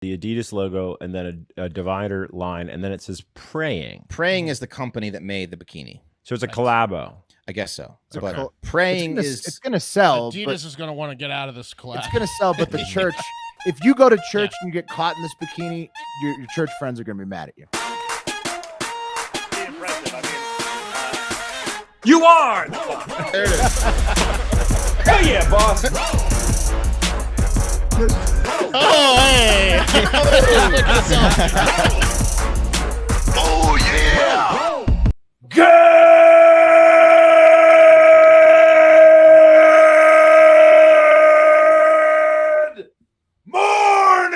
the Adidas logo, and then a divider line, and then it says Praying. Praying is the company that made the bikini. So it's a collabo. I guess so. It's But okay. Praying it's going to sell. Adidas is going to want to get out of this collab. It's going to sell, but the church, if you go to church and you get caught in this bikini, your church friends are going to be mad at you. You are! There it is. Hell yeah, boss! Oh, hey! Oh, yeah! Good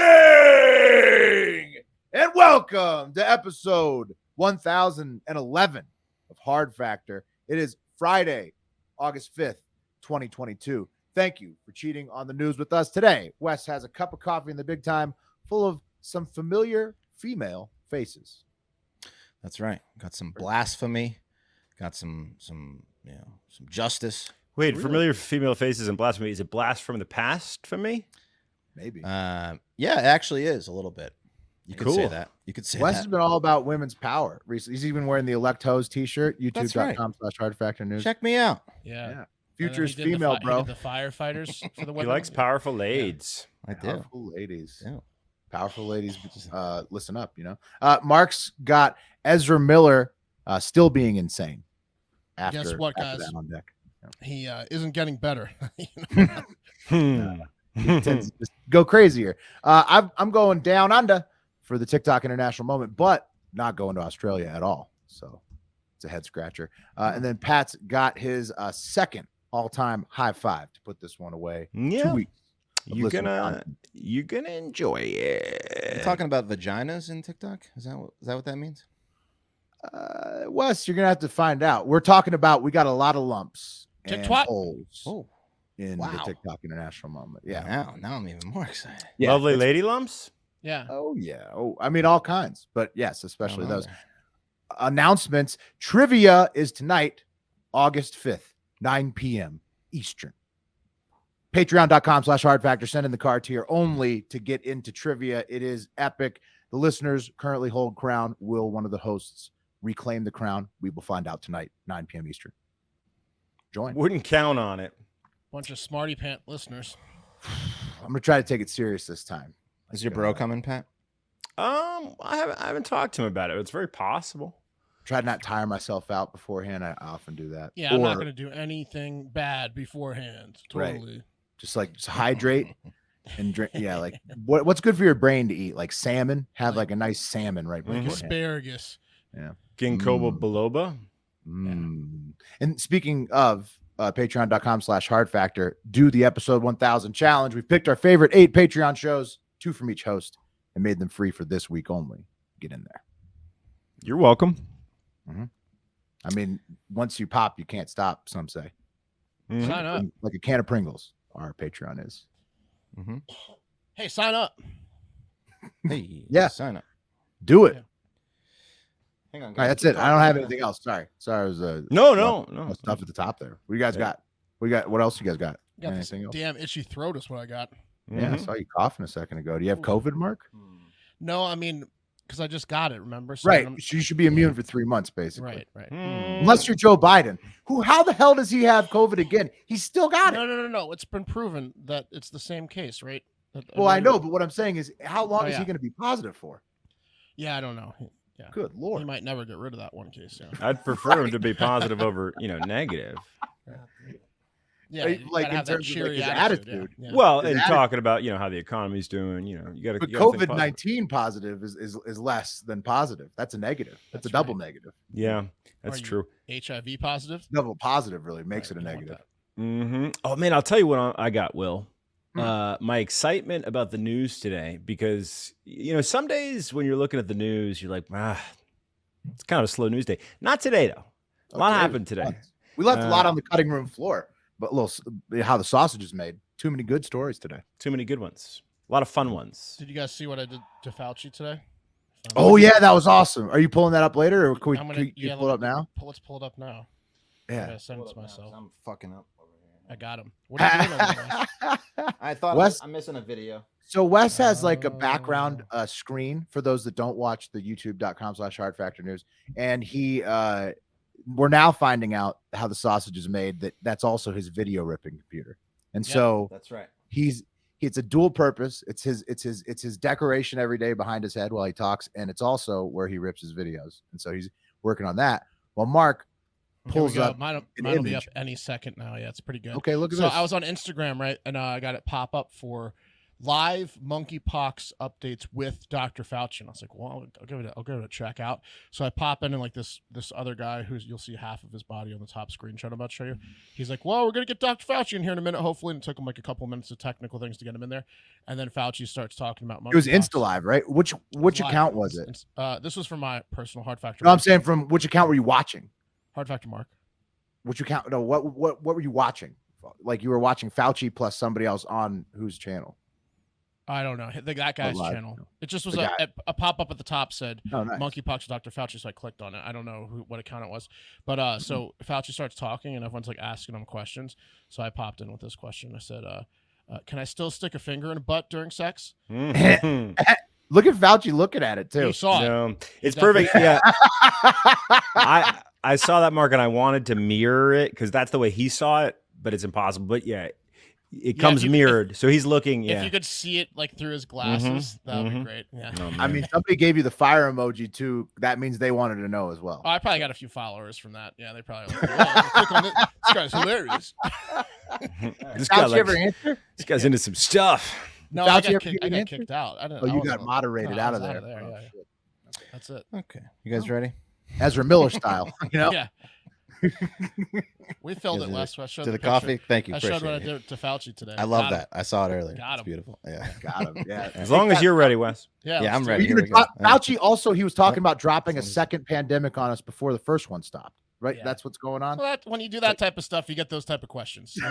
morning and welcome to episode 1011 of Hard Factor. It is Friday, August 5th, 2022. Thank you for cheating on the news with us today. Wes has a cup of coffee in the big time full of some familiar female faces. That's right. Got some blasphemy. Got some justice. Wait, Really? familiar female faces and blasphemy. Is it blast from the past for me? Maybe. Yeah, it actually is a little bit. You could say Cool. that. You could say Wes that. has been all about women's power recently. He's even wearing the Elect Hose t-shirt, That's right. youtube.com/Hard Factor News. Check me out. Yeah. Future is And then he did female, he bro. did the firefighters for the He women. likes powerful ladies. I do. Powerful ladies. Yeah. Powerful ladies, listen up, you know. Mark's got Ezra Miller still being insane. Guess what, after guys? that on deck. He isn't getting better. Hmm. He tends to just go crazier. I'm going down under for the TikTok International Moment, but not going to Australia at all. So it's a head scratcher. And then Pat's got his second all-time high five to put this one away. 2 Yeah. weeks. of You're listening gonna content. enjoy it. You're talking about vaginas in TikTok? Is that what that means? Wes, you're gonna have to find out. We're talking about we got a lot of lumps and Tick-twat? holes Oh, in Wow. the TikTok International Moment. Yeah. Now I'm even more excited. Yeah, Lovely it's- lady lumps. Yeah. Oh yeah. Oh, I mean all kinds, but yes, especially Oh, those okay. announcements. Trivia is tonight, August 5th, 9 p.m. Eastern. Patreon.com/Hard Factor. Send in the card tier only to get into trivia. It is epic. The listeners currently hold crown. Will one of the hosts reclaim the crown? We will find out tonight, 9 p.m. Eastern. Join. Wouldn't count on it. Bunch of smarty pant listeners. I'm gonna try to take it serious this time. Is your bro coming, Pat? I haven't talked to him about it. It's very possible. Try to not tire myself out beforehand. I often do that. Yeah, I'm not Or going to do anything bad beforehand. Right. Totally. just hydrate and drink. Yeah, like what's good for your brain to eat? Like salmon. Have like a nice salmon right Like beforehand. asparagus. Yeah. Ginkgo biloba. And speaking of patreon.com/Hard Factor, do the episode 1000 challenge. We've picked our favorite 8 Patreon shows, 2 from each host, and made them free for this week only. Get in there. You're welcome. I mean, once you pop, you can't stop, some say. Mhm. Sign up. Like a can of Pringles, our Patreon is. Mm-hmm. Hey, sign up. Hey, Yeah. sign up. Do it. Yeah. Hang on, All right, that's it. I don't have anything else. Sorry. It was No. stuff at the top there. What you guys got? What else you guys got? Got this Anything else? damn itchy throat is what I got. Yeah, I Mhm. saw you coughing a second ago. Do you have COVID, Mark? No, I mean, because I just got it, remember? So Right. I'm- So you should be immune for 3 months, basically. Right. Mm. Unless you're Joe Biden, how the hell does he have COVID again? He's still got it. No. It's been proven that it's the same case, right? Well, I know, but what I'm saying is, how long Oh, is he yeah. going to be positive for? Yeah, I don't know. Yeah. Good He Lord. might never get rid of that one case. Yeah. I'd prefer him to be positive over, negative. Yeah. Like, you like, gotta in have that terms of, like, cheery his attitude. attitude. Yeah. Well, His and atti- talking about, how the economy's doing, you got to But COVID-19 positive is less than positive. That's a negative. That's a That's double right. negative. Yeah, that's Are you- true. HIV positive. Double positive really makes Right, it a you don't want negative. that. Mm-hmm. Oh man, I'll tell you what I got, Will. Hmm. My excitement about the news today, because some days when you're looking at the news, you're like, it's kind of a slow news day. Not today though. A lot Okay, happened today. We left a lot on the cutting room floor, but how the sausage is made. Too many good stories today. Too many good ones. A lot of fun ones. Did you guys see what I did to Fauci today? Oh yeah, that was awesome. Are you pulling that up later, or can we I'm gonna- can you yeah, pull it up now? Let's pull it up now. I Yeah. gotta send it to myself. I'm fucking up over here. I got him. What are you doing over there? I thought Wes- I'm missing a video. So Wes has like a background screen for those that don't watch the youtube.com/Hard Factor News, and he we're now finding out how the sausage is made. That's also his video ripping computer, and so That's right. it's a dual purpose. It's his decoration every day behind his head while he talks, and it's also where he rips his videos, and so he's working on that. While Mark pulls up, Mine an will be up image. any second now. Yeah, it's pretty good. Okay, look at So this. I was on Instagram, right, and I got it pop up for live monkeypox updates with Dr. Fauci, and I was like, well, I'll give it a check out. So I pop in, and like this other guy you'll see half of his body on the top screenshot I'm about to show you. He's like, well, we're gonna get Dr. Fauci in here in a minute, hopefully. And it took him like a couple minutes of technical things to get him in there, and then Fauci starts talking about monkeypox. It was Insta Live, right? Which Live. account was it? This was from my personal Hard Factor. No, I'm saying from which account were you watching? Hard Factor Mark. Which account? No, what were you watching? Like you were watching Fauci plus somebody else on whose channel? I don't know. That guy's live, channel. no. It just was The a pop up at the top said Oh, nice. monkeypox with Dr. Fauci, so I clicked on it. I don't know what account it was, but so Fauci starts talking and everyone's like asking him questions. So I popped in with this question. I said, "Can I still stick a finger in a butt during sex?" Mhm. Look at Fauci looking at it too. He saw it. No, it's definitely- perfect. Yeah, I saw that, Mark, and I wanted to mirror it because that's the way he saw it, but it's impossible. But yeah, it comes if you- mirrored, so he's looking. Yeah, If you could see it like through his glasses, that would be great. Yeah. Oh, I man. mean, somebody gave you the fire emoji too. That means they wanted to know as well. Oh, I probably got a few followers from that. Yeah, they probably like, "Whoa, click on this. This guy's hilarious. this guy Fauci ever likes, answer? this guy's into some stuff. No, Fauci I ever got, give kicked, you I an got answer? kicked out. I didn't. Oh, I you wasn't- got moderated no, I out of was there. Yeah, Oh, yeah. shit. That's it. Okay, you guys ready? Ezra Miller style, you know? Yeah. We filled it, Wes. I showed To the picture. coffee. Thank you. I showed Appreciate what I it. did to Fauci today. I love Got him. that. I saw it earlier. Got It's him. beautiful. Yeah. Got him. Yeah. As long as you're ready, Wes. Yeah, Yeah, let's I'm do ready. it. You're Here gonna we go. Fauci also, he was talking about dropping a Sounds- second pandemic on us before the first one stopped, right? Yeah. That's what's going on. Well, when you do that type of stuff, you get those type of questions. All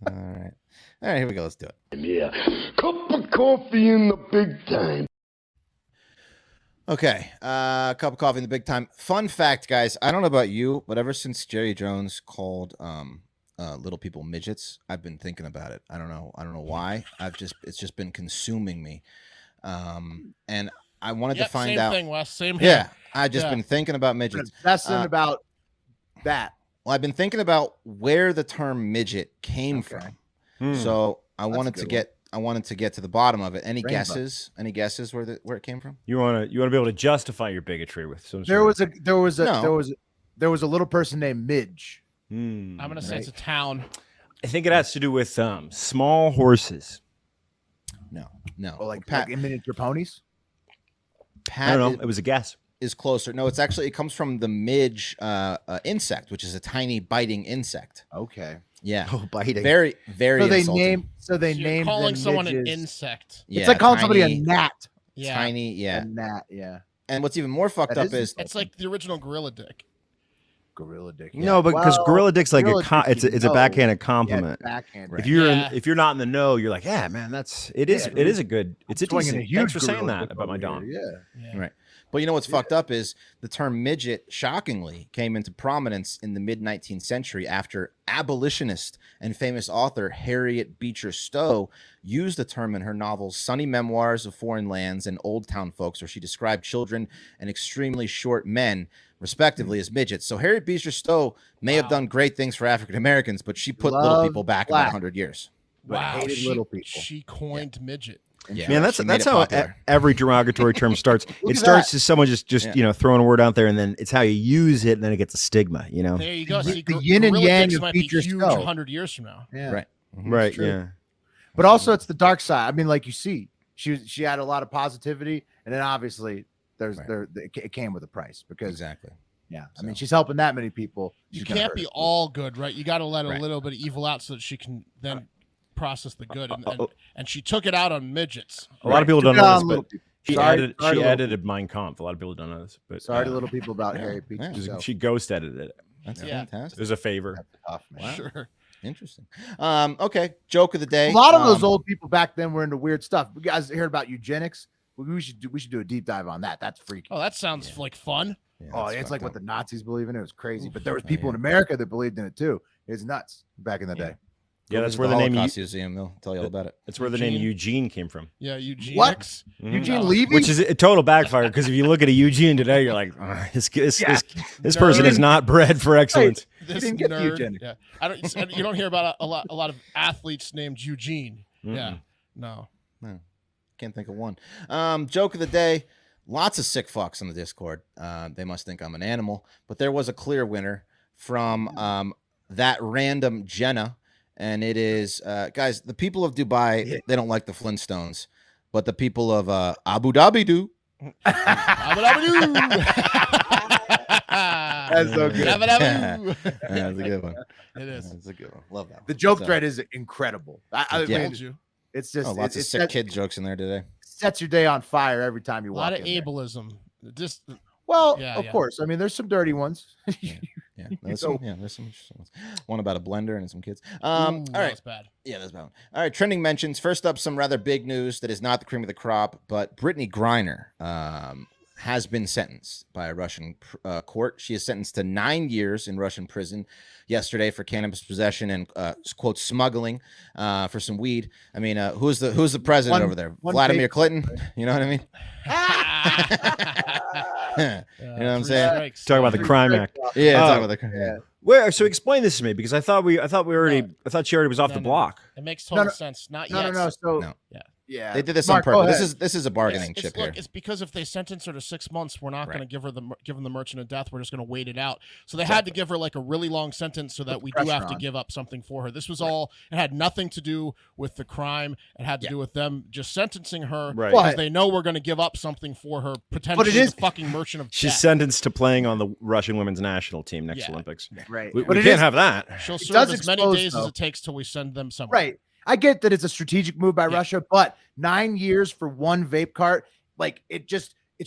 right. All right, here we go. Let's do it. Yeah. Cup of coffee in the big time. Okay, cup of coffee in the big time. Fun fact, guys. I don't know about you, but ever since Jerry Jones called little people midgets, I've been thinking about it. I don't know why. It's just been consuming me. And I wanted to find same out. thing, Wes. Same here. Yeah, I've just Yeah. been thinking about midgets. Obsessing Uh, about that. Well, I've been thinking about where the term midget came Okay. from. Hmm. So I That's a wanted to good get to the bottom of it. Any Rainbow. guesses? Any guesses where it came from? You want to be able to justify your bigotry with some. There sort was a No. there was a little person named Midge. I'm I'm gonna say it's a town. I think it has to do with small horses. No. Or like Pat, in miniature ponies. Pat I don't know. It was a guess. is closer. No, it comes from the midge insect, which is a tiny biting insect. Okay. Yeah. Oh, biting. Very, very So they insulting. So you're named calling them someone an midges. insect. Yeah, It's like calling somebody a tiny- gnat. Yeah. Tiny, yeah. A gnat, yeah. And what's even more fucked That up is is It's like the original gorilla dick. Gorilla dick. No, but because Well, gorilla dick's like gorilla dick, it's you a know. backhanded Yeah, compliment. backhand. If you're Yeah. if you're not in the know, you're like, yeah, man, it is Yeah, a good. It's a swinging decent. huge Thanks for saying gorilla that dick about my over dog. here, Yeah. Yeah. Right. But you know what's fucked up is the term midget, shockingly, came into prominence in the mid-19th century after abolitionist and famous author Harriet Beecher Stowe used the term in her novels Sunny Memoirs of Foreign Lands and Old Town Folks, where she described children and extremely short men, respectively, as midgets. So Harriet Beecher Stowe may have Wow. done great things for African Americans, but she put little Love people back black. about 100 years. But Wow. hated little people. She coined midget. Yeah, Man, that's she made it how popular. every derogatory term starts. Look It at starts as someone just Yeah. throwing a word out there, and then it's how you use it, and then it gets a stigma. There you go. The- See, the yin and gorilla yang dicks of might be Beecher huge Stowe. 100 years from now. Yeah. Right. Mhm. Right? true. Yeah. But also it's the dark side. I mean, like you see, she had a lot of positivity, and then obviously it came with a price because Exactly. yeah, I So- mean she's helping that many people. You she's gonna can't hurt be us. all good, right? You got to let a Right. little bit of evil out so that she can then process the good. And, oh. and she took it out on midgets. A lot of people don't Took it know on this, little but people. she Sorry- added sorry to little edited Mein Kampf. A lot of people don't know this, but Sorry to little people about Harriet Beecher yeah. Stowe. she ghost edited it. That's Yeah. It fantastic. was a favor. That's tough, man. Wow. Sure. Interesting. Okay. Joke of the day. A lot of those Um, old people back then were into weird stuff. You guys heard about eugenics? We should do a deep dive on that. That's freaky. Oh, that sounds like fun. yeah, Oh, that's it's like fucked what up. the Nazis believe in. It was crazy, but there was Oh, people yeah. in America that believed in it too. It's nuts back in the Yeah. day. Yeah, Go that's visit where the name Holocaust Museum. They'll tell you all about it. that's where the name Eugene came from. Yeah, Eugene. What? X. Eugene No. Levy? Which is a total backfire because if you look at a Eugene today, you're like, this person is not bred for excellence. This didn't get the nerd. eugenics. Yeah, I don't. You don't hear about a lot of athletes named Eugene. Yeah, no. Can't think of one. Joke of the day. Lots of sick fucks on the Discord. They must think I'm an animal. But there was a clear winner from that random Jenna. And it is, guys, the people of Dubai, they don't like the Flintstones. But the people of Abu Dhabi do. That's so good. That's a good one. It is. That's a good one. Love that. The joke thread is incredible. I Yeah. mean, Told you. it's just Lots of it sick kid jokes in there today. sets your day on fire every time you A walk lot of in there. ableism. Just Well, Yeah, of yeah. course. I mean, there's some dirty ones. Yeah, there's some interesting ones. One about a blender and some kids. ooh, All that right. was bad. Yeah, that's about one. All right, trending mentions. First up, some rather big news that is not the cream of the crop, but Britney Griner has been sentenced by a Russian court. She is sentenced to 9 years in Russian prison yesterday for cannabis possession and quote smuggling for some weed. I mean, who's the president over there? Vladimir Clinton. You know what I mean? You know what I'm saying? Talk about the crime act. Yeah, Oh. talk about the Where? So explain this to me because I thought she already was off the No. block. It makes total no. sense. Not No, yet. no. So No. yeah, They did this Mark, on go purpose. ahead. This is a bargaining It's, chip look, here. it's because if they sentence her to 6 months, we're not Right. going to give them the merchant of death. We're just going to wait it out. So they had to give her like a really long sentence so that we do pressure have to on. give up something for her. This was all. It had nothing to do with the crime. It had to do with them just sentencing her Right. because But- they know we're going to give up something for her. Potentially, is- the fucking merchant of She's death. sentenced to playing on the Russian women's national team next Yeah. Olympics. right. We But it can't is- have that. She'll It serve does as many expose, days as though. it takes till we send them somewhere. Right. I get that it's a strategic move by Yeah. Russia, but 9 years for one vape cart, like it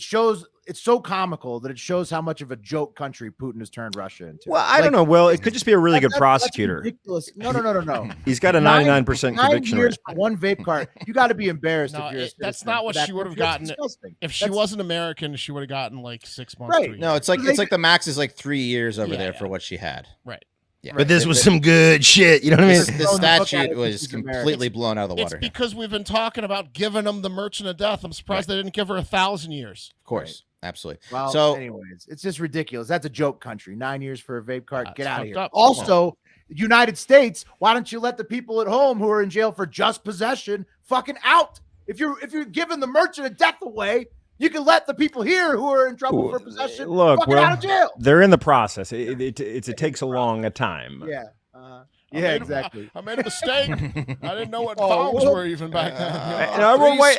shows. It's so comical that it shows how much of a joke country Putin has turned Russia into. Well, I don't know. Well, it could just be a really good That's prosecutor. ridiculous. No. He's got a 99% 9 conviction years rate. for one vape cart. You got to be embarrassed. No, if you're a that's citizen not for what that she would have country. That's gotten disgusting. If she That's- wasn't American, she would have gotten like 6 months. Right. to a No, year. it's like They- it's like the max is like 3 years over Yeah, there yeah. for what she had. Right. Yeah. But this The- was the- some good shit. You know what I mean? the Throw the book at statute it, was she's American. completely blown out of the It's water. because we've been talking about giving them the merchant of death. I'm surprised they didn't give her 1,000 years. Of course, absolutely. Well, So- anyways, it's just ridiculous. That's a joke country. 9 years for a vape cart. That's Get out of fucked here. up. Also, United States, why don't you let the people at home who are in jail for just possession fucking out? If you're giving the merchant of death away, you can let the people here who are in trouble for possession Look, fucking well, out of jail. they're in the process. It takes a long time. Yeah. I Yeah, made a- exactly. I made a mistake. I didn't know what Oh, pounds well- were even back then. And everyone, wait,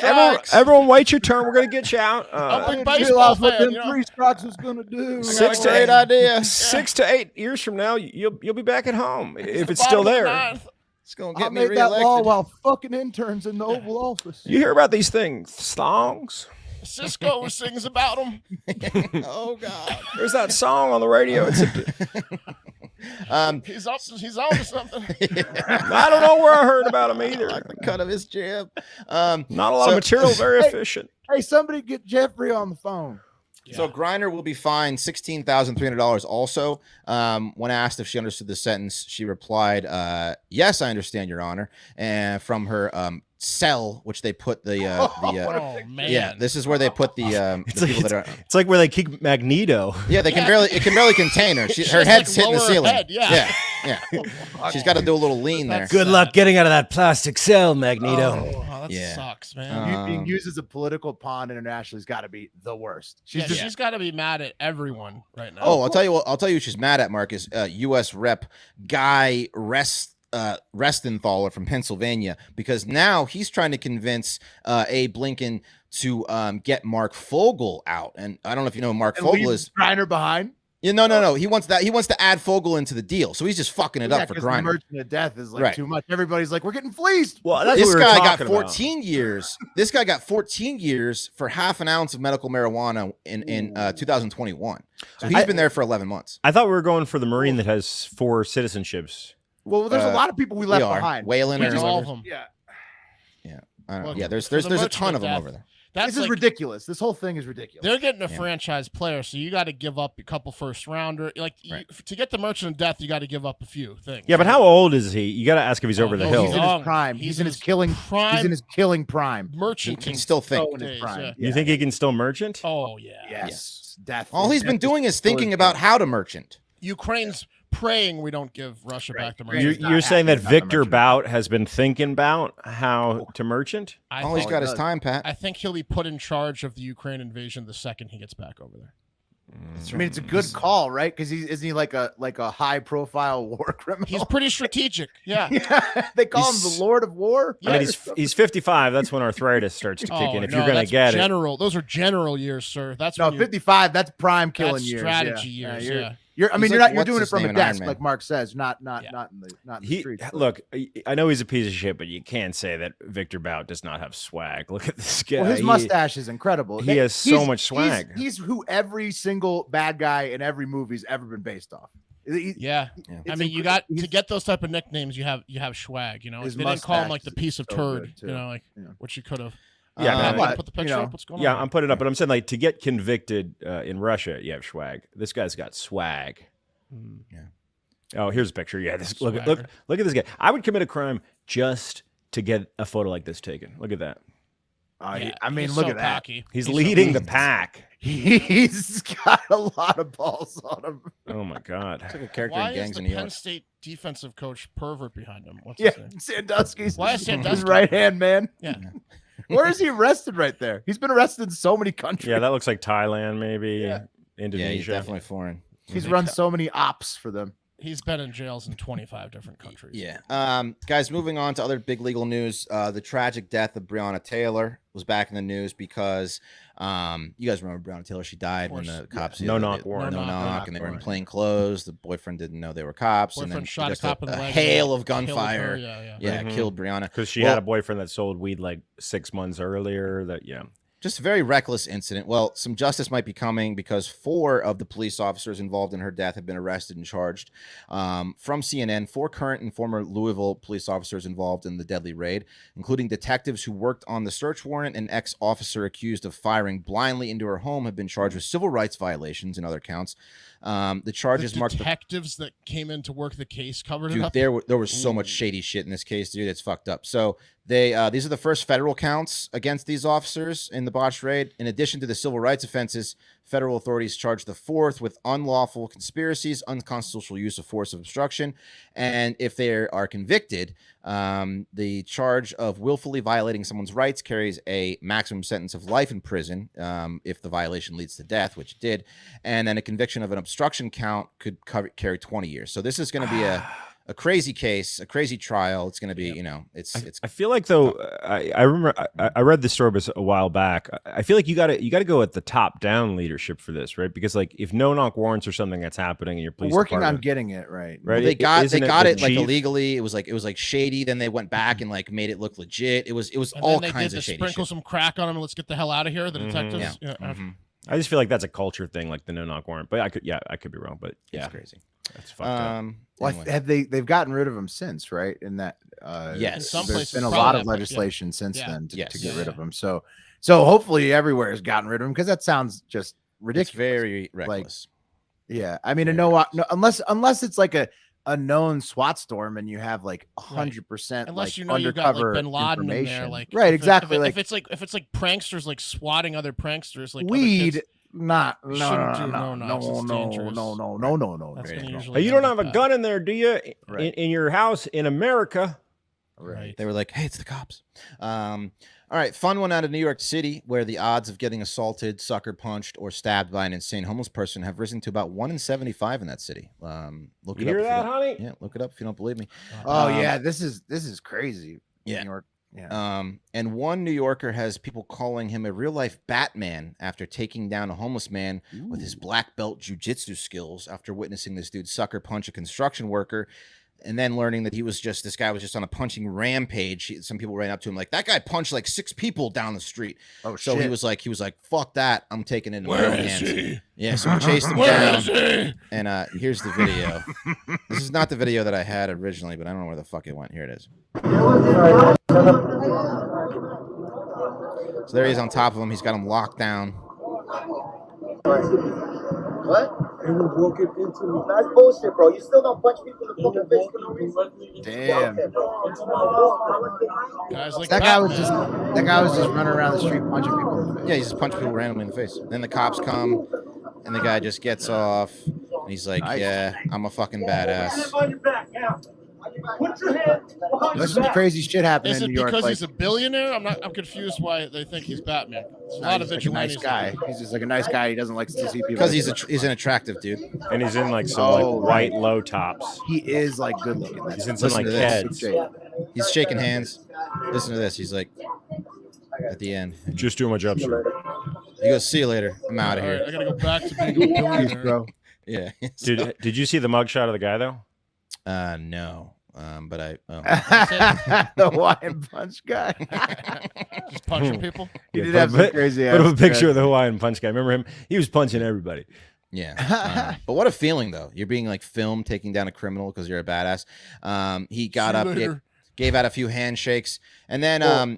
everyone, wait your turn. We're gonna get you out. I'm I a didn't baseball realize what fan, them you know. three strikes was gonna do. Six to Great eight idea. 6 to 8 years from now, you'll be back at home if The it's still bottom of the there. ninth. It's gonna I get me made that law reelected. while fucking interns in the Oval Office. You hear about these things, songs? Cisco sings about them. Oh God. There's that song on the radio. It's He's on to something. I don't know where I heard about him either. Like the cut of his jib. Not a lot So- of material, very Hey. efficient. Hey, somebody get Jeffrey on the phone. So Griner will be fined $16,300 also. When asked if she understood the sentence, she replied, yes, I understand, Your Honor. And from her cell, which they put Oh man. yeah, this is where they put the people that are It's like where they keep Magneto. yeah, it can barely contain her. She Her has, head's like, hitting the lower ceiling. head, yeah. yeah. She's got to do a little lean there. That's- Good luck getting out of that plastic cell, Magneto. Oh, that Yeah. sucks, man. Being used as a political pawn internationally has got to be the worst. She's got to be mad at everyone right now. Oh, I'll tell you who she's mad at, Mark, is U.S. Rep Guy Restenthaler from Pennsylvania, because now he's trying to convince Abe Lincoln to get Mark Fogel out. And I don't know if you know who Mark Fogel is. Griner behind. Yeah, no. He wants to add Fogel into the deal. So he's just fucking it up for The Griner. merchant of death is like Right. too much. Everybody's like, we're getting fleeced. Well, that's This what we were guy got talking about. 14 years. This guy got 14 years for half an ounce of medical marijuana in 2021. So he's been there for 11 months. I thought we were going for the Marine that has 4 citizenships. Well, there's a lot of people we left behind. Whalen or All of whatever. them. Yeah. I don't know. Look, Yeah, there's for the a merchant ton of of them death, over there. That's This is ridiculous. This whole thing is ridiculous. They're getting a franchise player, so you got to give up a couple first rounder. Like to get the Merchant of Death, you got to give up a few things. Yeah, but how old is he? You got to ask if he's over the no, hill. He's in his prime. He's in his killing prime. He's in his killing prime. Merchant can still think. In his prime. You think he can still merchant? Oh yeah. Yes. Death. All he's been doing is thinking about how to merchant. Ukraine's praying we don't give Russia back to merchant. You're saying that Victor Bout has been thinking about how to merchant? All he's got is time, Pat. I think he'll be put in charge of the Ukraine invasion the second he gets back over there. I mean, it's a good call, right? Because isn't he like a high profile war criminal? He's pretty strategic. Yeah. They call him the Lord of War. I mean, he's 55. That's when arthritis starts to kick in. If you're going to get those are general years, sir. That's 55. That's prime killing years. Strategy years. Yeah. You're doing it from a desk, like Mark says, not in the streets. Look, I know he's a piece of shit, but you can't say that Victor Bout does not have swag. Look at this guy. Well, his mustache is incredible. He has so much swag. He's who every single bad guy in every movie's ever been based off. Yeah. I mean, you got to get those type of nicknames. You have swag. You know, they didn't call him like the piece of turd. You know, which you could have. Yeah, put the picture up. What's going on? Yeah, I'm putting it up, but I'm saying like to get convicted in Russia, you have swag. This guy's got swag. Yeah. Oh, here's a picture. Yeah, look at this guy. I would commit a crime just to get a photo like this taken. Look at that. I mean, look at that. He's leading the pack. He's got a lot of balls on him. Oh my God! It's like a character Why in Gangs is in the New York. Penn State defensive coach pervert behind him? What's yeah, his name? Sandusky's. Why is Sandusky his right hand man? Yeah. Where is he arrested? Right there. He's been arrested in so many countries. Yeah, that looks like Thailand, maybe Indonesia. Yeah, he's definitely foreign. He's run so many ops for them. He's been in jails in 25 different countries. Yeah. Guys, moving on to other big legal news. The tragic death of Breonna Taylor was back in the news because you guys remember Breonna Taylor. She died when the cops no-knock warrant. No-knock, and they were in plain clothes. The boyfriend didn't know they were cops. Boyfriend and then shot just a cop in the leg. hail of gunfire. Yeah. Killed Breonna. Because she had a boyfriend that sold weed like 6 months earlier. Just a very reckless incident. Well, some justice might be coming because 4 of the police officers involved in her death have been arrested and charged. From CNN, 4 current and former Louisville police officers involved in the deadly raid, including detectives who worked on the search warrant and ex-officer accused of firing blindly into her home, have been charged with civil rights violations and other counts. The charges the detectives that came in to work the case covered it up. There was so much shady shit in this case, dude. It's fucked up. So these are the first federal counts against these officers in the botched raid. In addition to the civil rights offenses, federal authorities charged the 4th with unlawful conspiracies, unconstitutional use of force of obstruction, and if they are convicted, the charge of willfully violating someone's rights carries a maximum sentence of life in prison if the violation leads to death, which it did, and then a conviction of an obstruction count could carry 20 years. So this is going to be a crazy case, a crazy trial. It's going to be, it's. I feel like though, I remember I read this story a while back. I feel like you got to go at the top down leadership for this, right? Because like if no knock warrants or something that's happening in your police working department, on getting it right. Well, they got it like illegally. It was like shady. Then they went back and like made it look legit. It was and all then kinds they of shady sprinkle shit. some crack on them and let's get the hell out of here. The detectives. I just feel like that's a culture thing, like the no knock warrant. But I could be wrong. But yeah, it's crazy. That's fucked up. Well, Anyway. they've gotten rid of them since, right? In that, yes, in some there's places, been a lot of legislation since then to get rid of them. So hopefully everywhere has gotten rid of them because that sounds just ridiculous. It's very reckless. I mean, unless it's like a known SWAT storm and you have like 100% unless like you've got like undercover Bin Laden in there, like right, exactly. If it's like pranksters like swatting other pranksters, like weed. No. You don't have a gun in there, do you? Right. In your house in America. Right. They were like, hey, it's the cops. All right. Fun one out of New York City, where the odds of getting assaulted, sucker punched, or stabbed by an insane homeless person have risen to about 1 in 75 in that city. Look it up. Hear that, honey? Yeah, look it up if you don't believe me. Oh yeah, this is crazy. Yeah. New York. Yeah. And one New Yorker has people calling him a real life Batman after taking down a homeless man with his black belt jujitsu skills after witnessing this dude sucker punch a construction worker. And then learning that this guy was just on a punching rampage. Some people ran up to him like, that guy punched like 6 people down the street. Oh, so shit. he was like, fuck that. I'm taking it in my own hands. He? Yeah, so we chased him down. And here's the video. This is not the video that I had originally, but I don't know where the fuck it went. Here it is. So there he is on top of him. He's got him locked down. What? They were walking into me. That's bullshit, bro. You still don't punch people in the fucking face for no reason. Damn. Guys like That guy was Batman. just running around the street punching people in the face. Yeah, he's just punching people randomly in the face. Then the cops come, and the guy just gets off. And he's like, Nice. "Yeah, I'm a fucking badass." Put your hands behind There's your some back. crazy shit happening Is in it New York. because Like, he's a billionaire? I'm confused why they think he's Batman. There's a lot of he's like a nice vigilantes. guy. He's just like a nice guy. He doesn't like to see people. Because he's an attractive dude. And he's in like some Oh, like white low tops. He is like good looking. That's He's in some Listen like to this. heads. He's shaking hands. Listen to this. He's like, at the end, Just doing my job, sir. he goes, "See you later. I'm out of All right, I here." gotta go back to being a billionaire. bro. Yeah. Did you see the mugshot of the guy though? No. But I. Oh. The Hawaiian punch guy. Just punching people. He Yeah, did put have a some bit- crazy Put up a ass picture dread. of the Hawaiian punch guy. Remember him? He was punching everybody. Yeah. But what a feeling, though. You're being like filmed taking down a criminal because you're a badass. He got See you up, later. gave out a few handshakes, and then Well,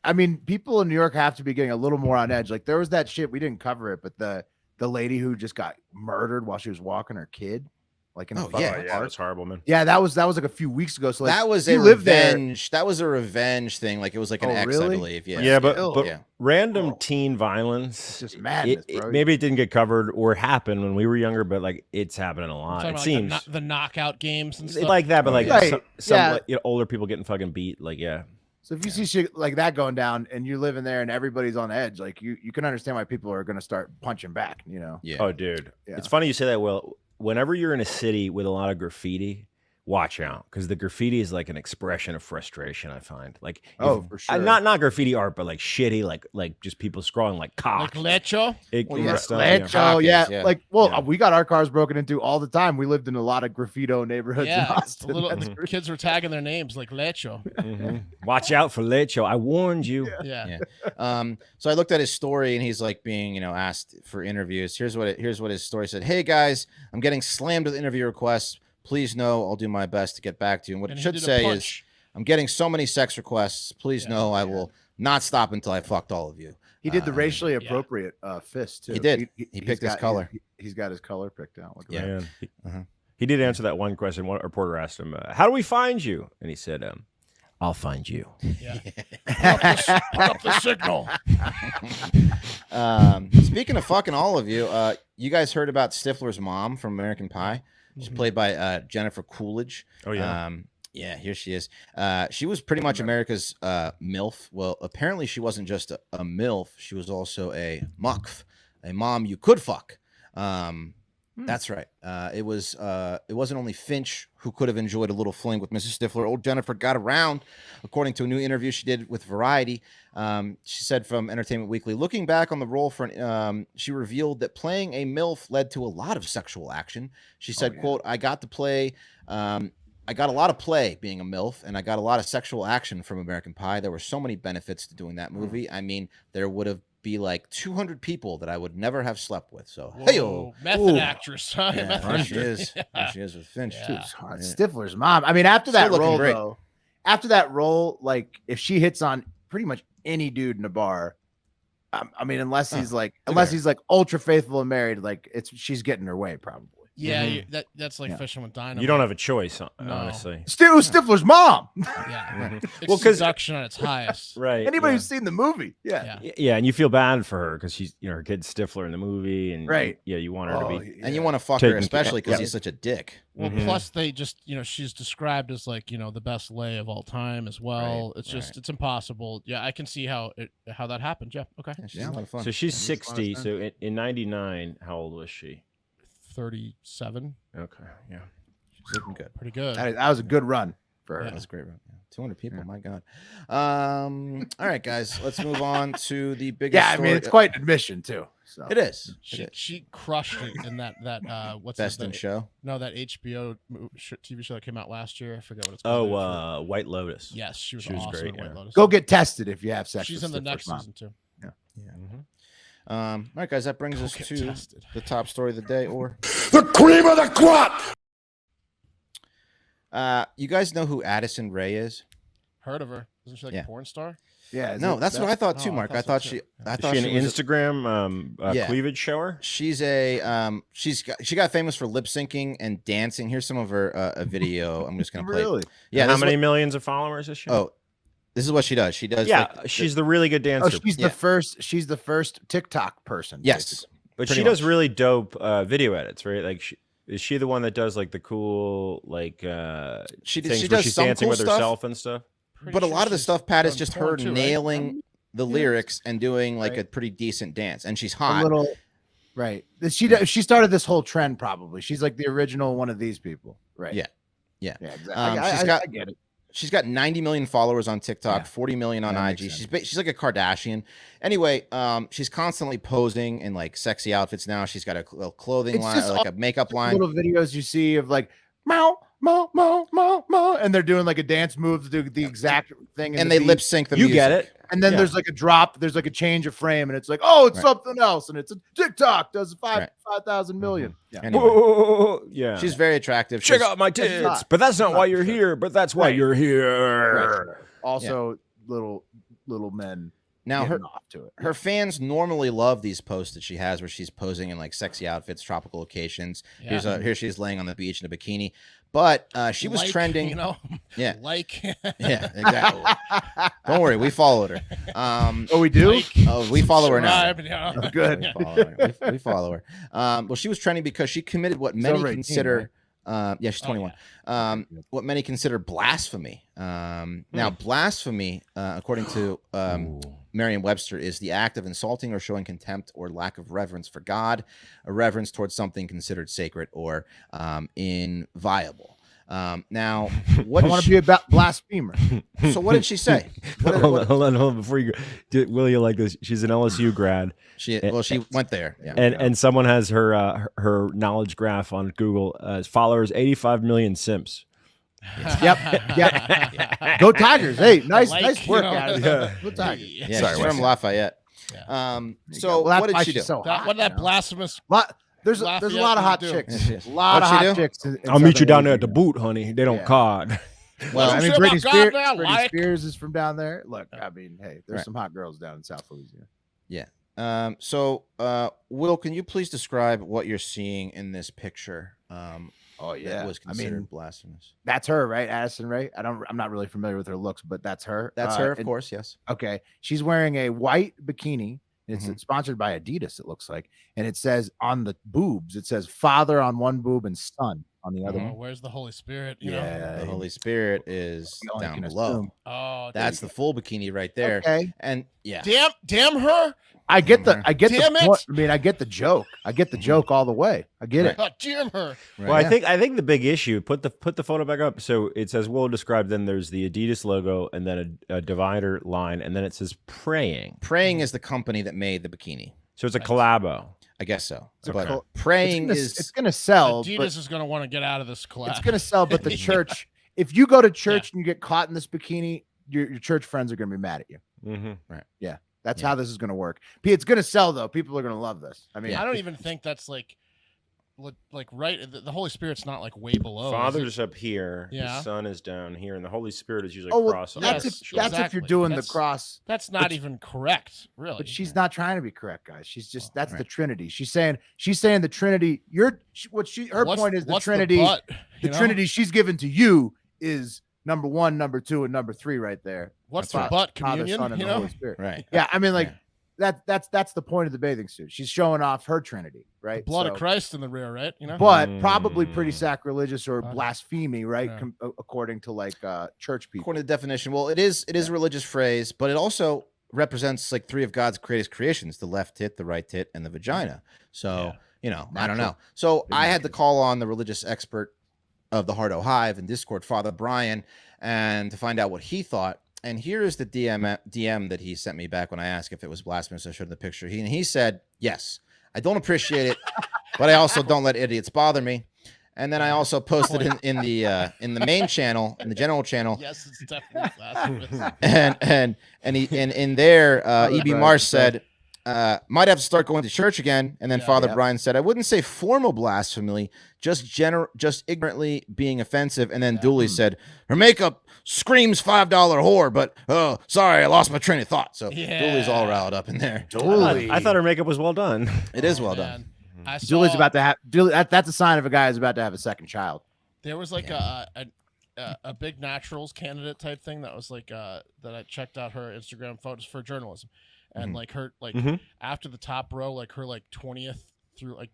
I mean, people in New York have to be getting a little more on edge. Like there was that shit, we didn't cover it, but the lady who just got murdered while she was walking her kid, like in a Oh, fucking yeah. Oh, yeah, park. that's horrible, man. Yeah, that was like a few weeks ago. So like, that was you a live there. revenge. That was a revenge thing. Like it was like an Oh, ex, I really? believe. Yeah. Yeah, but, Still. but Yeah. random teen violence. It's just madness, bro. Maybe it didn't get covered or happen when we were younger, but like it's happening a lot. Talking It about, seems like, the knockout games and stuff. like that, but Oh, like yeah. some, Right, some yeah. like, older people getting fucking beat. Like yeah, So if you see shit like that going down and you're living there and everybody's on edge, like you can understand why people are going to start punching back, you know? Yeah. Oh, dude, Yeah. it's funny you say that. Will, whenever you're in a city with a lot of graffiti, watch out because the graffiti is like an expression of frustration. I find like For sure. not graffiti art, but like shitty, like just people scrawling like like cock. Lecho. Well, yeah, stuff, Lecho, Cock yeah. is, yeah. Like, well, Yeah. we got our cars broken into all the time. We lived in a lot of graffito neighborhoods in Yeah, Austin. little That's for kids were tagging their names like Lecho. Mhm. Watch out for Lecho. I warned you. Yeah. Yeah. So I looked at his story and he's like being, asked for interviews. Here's what his story said. "Hey guys, I'm getting slammed with interview requests. Please know I'll do my best to get back to you." And what And it he should did a say is, punch. "I'm getting so many sex requests. Please know I will not stop until I fucked all of you." He did the racially yeah. appropriate fist too. He did. He he's picked his got- color. He's got his color picked out. Look at Yeah. that. Man. Uh-huh. He did answer that one question. One reporter asked him, "How do we find you?" And he said, "I'll find you." Yeah. Put up the signal. Speaking of fucking all of you, you guys heard about Stiffler's mom from American Pie? She's played by Jennifer Coolidge. Oh yeah. Yeah, here she is. She was pretty much America's MILF. Well, apparently she wasn't just a MILF. She was also a MUCF, a mom you could fuck. That's right. It wasn't only Finch who could have enjoyed a little fling with Mrs. Stiffler. Old Jennifer got around, according to a new interview she did with Variety. She said from Entertainment Weekly, looking back on the role she revealed that playing a MILF led to a lot of sexual action. She said, quote, I got a lot of play being a MILF, and I got a lot of sexual action from American Pie. There were so many benefits to doing that movie. I mean, there would have be like 200 people that I would never have slept with. So, Whoa, method actress, huh? yeah, Method there she actress. is. Yeah. There she is with Finch. Yeah. too. Dude, it's hard. Yeah. Stifler's mom. I mean, after Still that looking role, great. though, after that role, like if she hits on pretty much any dude in a bar, I mean, unless he's like ultra faithful and married, like she's getting her way probably. Yeah, Mhm. that's like Yeah. fishing with dynamite. You don't have a choice, No. honestly. Stifler's mom. Yeah, it's Well, 'cause- seduction at its highest. Right. Anybody yeah. who's seen the movie, yeah. Yeah, and you feel bad for her because she's, her kid's Stifler in the movie, and Right. yeah, you want her to Oh, be. And you want to fuck Taking- her, especially because yeah. he's such a dick. Well, Mhm. plus they just, she's described as like, the best lay of all time as well. Right, It's just, right. it's impossible. Yeah, I can see how that happened. Yeah, okay. Yeah, she's Yeah. a lot of fun. So she's That makes a lot of 60. sense. So in 99, how old was she? 37, Okay, yeah. She's looking good. pretty good. That was a good run for her. That was a great run. Yeah. 200 people, my God. All right, guys, let's move on to the biggest Yeah, I story. mean, it's quite an admission too. So It is. She crushed it in that what's Best his in name? show. No, that HBO TV show that came out last year. I forget what it's called. Oh, White Lotus. yes, she was she was awesome great, in White yeah. Lotus. go get tested if you have sex. She's with in the Stifler's next mom. season too. Yeah. Mhm. All right, guys, that brings us get to tested. the top story of the day. Or The cream of the crop! you guys know who Addison Rae is? Heard of her? Isn't she like Yeah. a porn star? Yeah. No, that's what I thought too, Oh, I Mark. thought I so thought too. she. I Is thought she she an was. Instagram Yeah. cleavage shower? She's a she got famous for lip syncing and dancing. Here's some of her a video. I'm just gonna play. Really? Yeah. How this is many millions of followers is she? Oh, this is what she does. She does. yeah, like, she's the really good Oh, dancer. she's Yeah. the first. She's the first TikTok person. yes. basically. But pretty she does much. really dope video edits, right? Like, is she the one that does like the cool like She things she where does she's some dancing cool with stuff. herself and stuff? Pretty But a sure lot of the she's stuff, Pat, is done just porn her too, right? nailing the Yeah. lyrics and doing like Right. a pretty decent dance, and she's A hot. little. Right. She started this whole trend. Probably. She's like the original one of these people. Right. Yeah. Yeah. Yeah. Exactly. She's I got- get it. She's got 90 million followers on TikTok, Yeah. 40 million on That makes IG. sense. She's like a Kardashian. Anyway, she's constantly posing in like sexy outfits now. She's got a little clothing It's line, just like a makeup line. Little videos you see of like meow, meow, meow, meow, meow, and they're doing like a dance move to do the exact thing, in And the they beat. lip sync the You music. get it. And then Yeah. there's like a drop, there's like a change of frame, and it's like, oh, it's Right. something else, and it's a TikTok does Right. 5,000 million. Yeah. Anyway, Whoa, yeah. she's very attractive. check She's- out my she's tits, hot. but that's not She's why hot, you're for sure. here. But that's why Right. you're here. Also, little men Now her getting off to it. her fans normally love these posts that she has where she's posing in like sexy outfits, tropical locations. Yeah. Here she is laying on the beach in a bikini. But she was Like, trending. You know. Yeah. Like. Yeah, exactly. Don't worry, we followed her. Oh, we do? Like, Oh, we follow her now. subscribe, yeah. Oh, good. We follow her. We follow her. Well, she was trending because she committed what many over 18, consider. Yeah, she's Oh, 21. yeah. What many consider blasphemy. Now, blasphemy, according to Merriam-Webster, is the act of insulting or showing contempt or lack of reverence for God, a reverence towards something considered sacred or inviolable. Now, what I did want to she, be a blasphemer. so what did she say? hold on, before you go. Will you like this? She's an LSU grad, She went there. Yeah. and someone has her knowledge graph on Google as followers 85 million simps. Yep. Go Tigers. Hey, nice Like, work, you know, guys. Yeah. Go Tigers. Yeah, Sorry, she's Wes. from Lafayette. Yeah. So Well, that's what did why she do? she's so That, hot, what that you know? blasphemous. There's a lot of hot Lafayette chicks. do. A lot of What'd she hot do? chicks. in I'll meet you Southern down there at the Louisiana. boot, honey. They don't Yeah. cod. Well, I Don't mean, say Britney, about God Spears, now, Britney like. Spears is from down there. Look, I mean, hey, there's Right. some hot girls down in South Louisiana. So Will, can you please describe what you're seeing in this picture? Oh That was I considered mean, blasphemous. that's her, right? Addison Rae. I'm not really familiar with her looks, but that's her. That's her, of and- course. Yes. Okay, she's wearing a white bikini. It's Mhm. sponsored by Adidas. It looks like, and it says on the boobs, it says "Father" on one boob and "Son" on the other Mhm. Oh, where's the Holy Spirit? You know? Yeah. The Holy Spirit is You only down can below. assume. Oh, That's the full bikini right there. Okay, And yeah, damn her. I get the, Mhm. I get Damn the it. point. I mean, I get the joke. I get the joke all the way. I get it. Oh, damn her. right. Well, I think the big issue. Put the photo back up. So it says Will described. Then there's the Adidas logo, and then a divider line, and then it says praying. Praying is the company that made the bikini. So it's a Nice. collabo. I guess so. It's a But col- praying it's is gonna sell. Adidas But is going to want to get out of this collab. it's gonna sell. But the church, if you go to church and you get caught in this bikini, your church friends are gonna be mad at you. Mm-hmm. That's Yeah. how this is gonna work. It's gonna sell though. People are gonna love this. I mean, I don't even think that's like right. The Holy Spirit's not like way below. is it? Father's up here. Yeah. The Son is down here, and the Holy Spirit is usually oh, well, cross. on that's the if shoulder. that's if you're Exactly. doing That's- the cross. That's not even correct, really. But she's not trying to be correct, guys. She's just that's the right. Trinity. She's saying the Trinity. Her point is the What's Trinity. butt, The you know? Trinity she's given to you is number 1, number 2, and number 3 right there. What's That's the right. butt Father, communion? Son, and You the know, Holy Spirit. right. Yeah, I mean, like Yeah. that's the point of the bathing suit. She's showing off her Trinity, right? blood So- of Christ in the rear, right? You know, but probably pretty Mm. sacrilegious or Okay. blasphemy, right? Yeah. According to like church people. According to the definition, well, it is a religious phrase, but it also represents like 3 of God's greatest creations: the left tit, the right tit, and the vagina. So I don't Natural. know. So Big I had to natural. call on the religious expert of the Hardo Hive and Discord, Father Brian, and to find out what he thought. And here is the DM that he sent me back when I asked if it was blasphemous. I showed him the picture. He said, "Yes, I don't appreciate it, but I also don't let idiots bother me." And then I also posted in the main channel, in the general channel, yes, it's definitely blasphemous. and in there, Oh, EB right, Marsh right. said, Might have to start going to church again. And then Father Yeah. Brian said, I wouldn't say formal blasphemy, just ignorantly being offensive. And then Dooley said, her makeup screams $5 whore, but sorry, I lost my train of thought. So Dooley's all riled up in there. Dooley. I thought her makeup was well done. It is well Man. done. I saw, Dooley's about to have. That's a sign of a guy who's about to have a second child. There was like a big naturals candidate type thing that was like that I checked out her Instagram photos for journalism, and like her after the top row, like her like 20th through like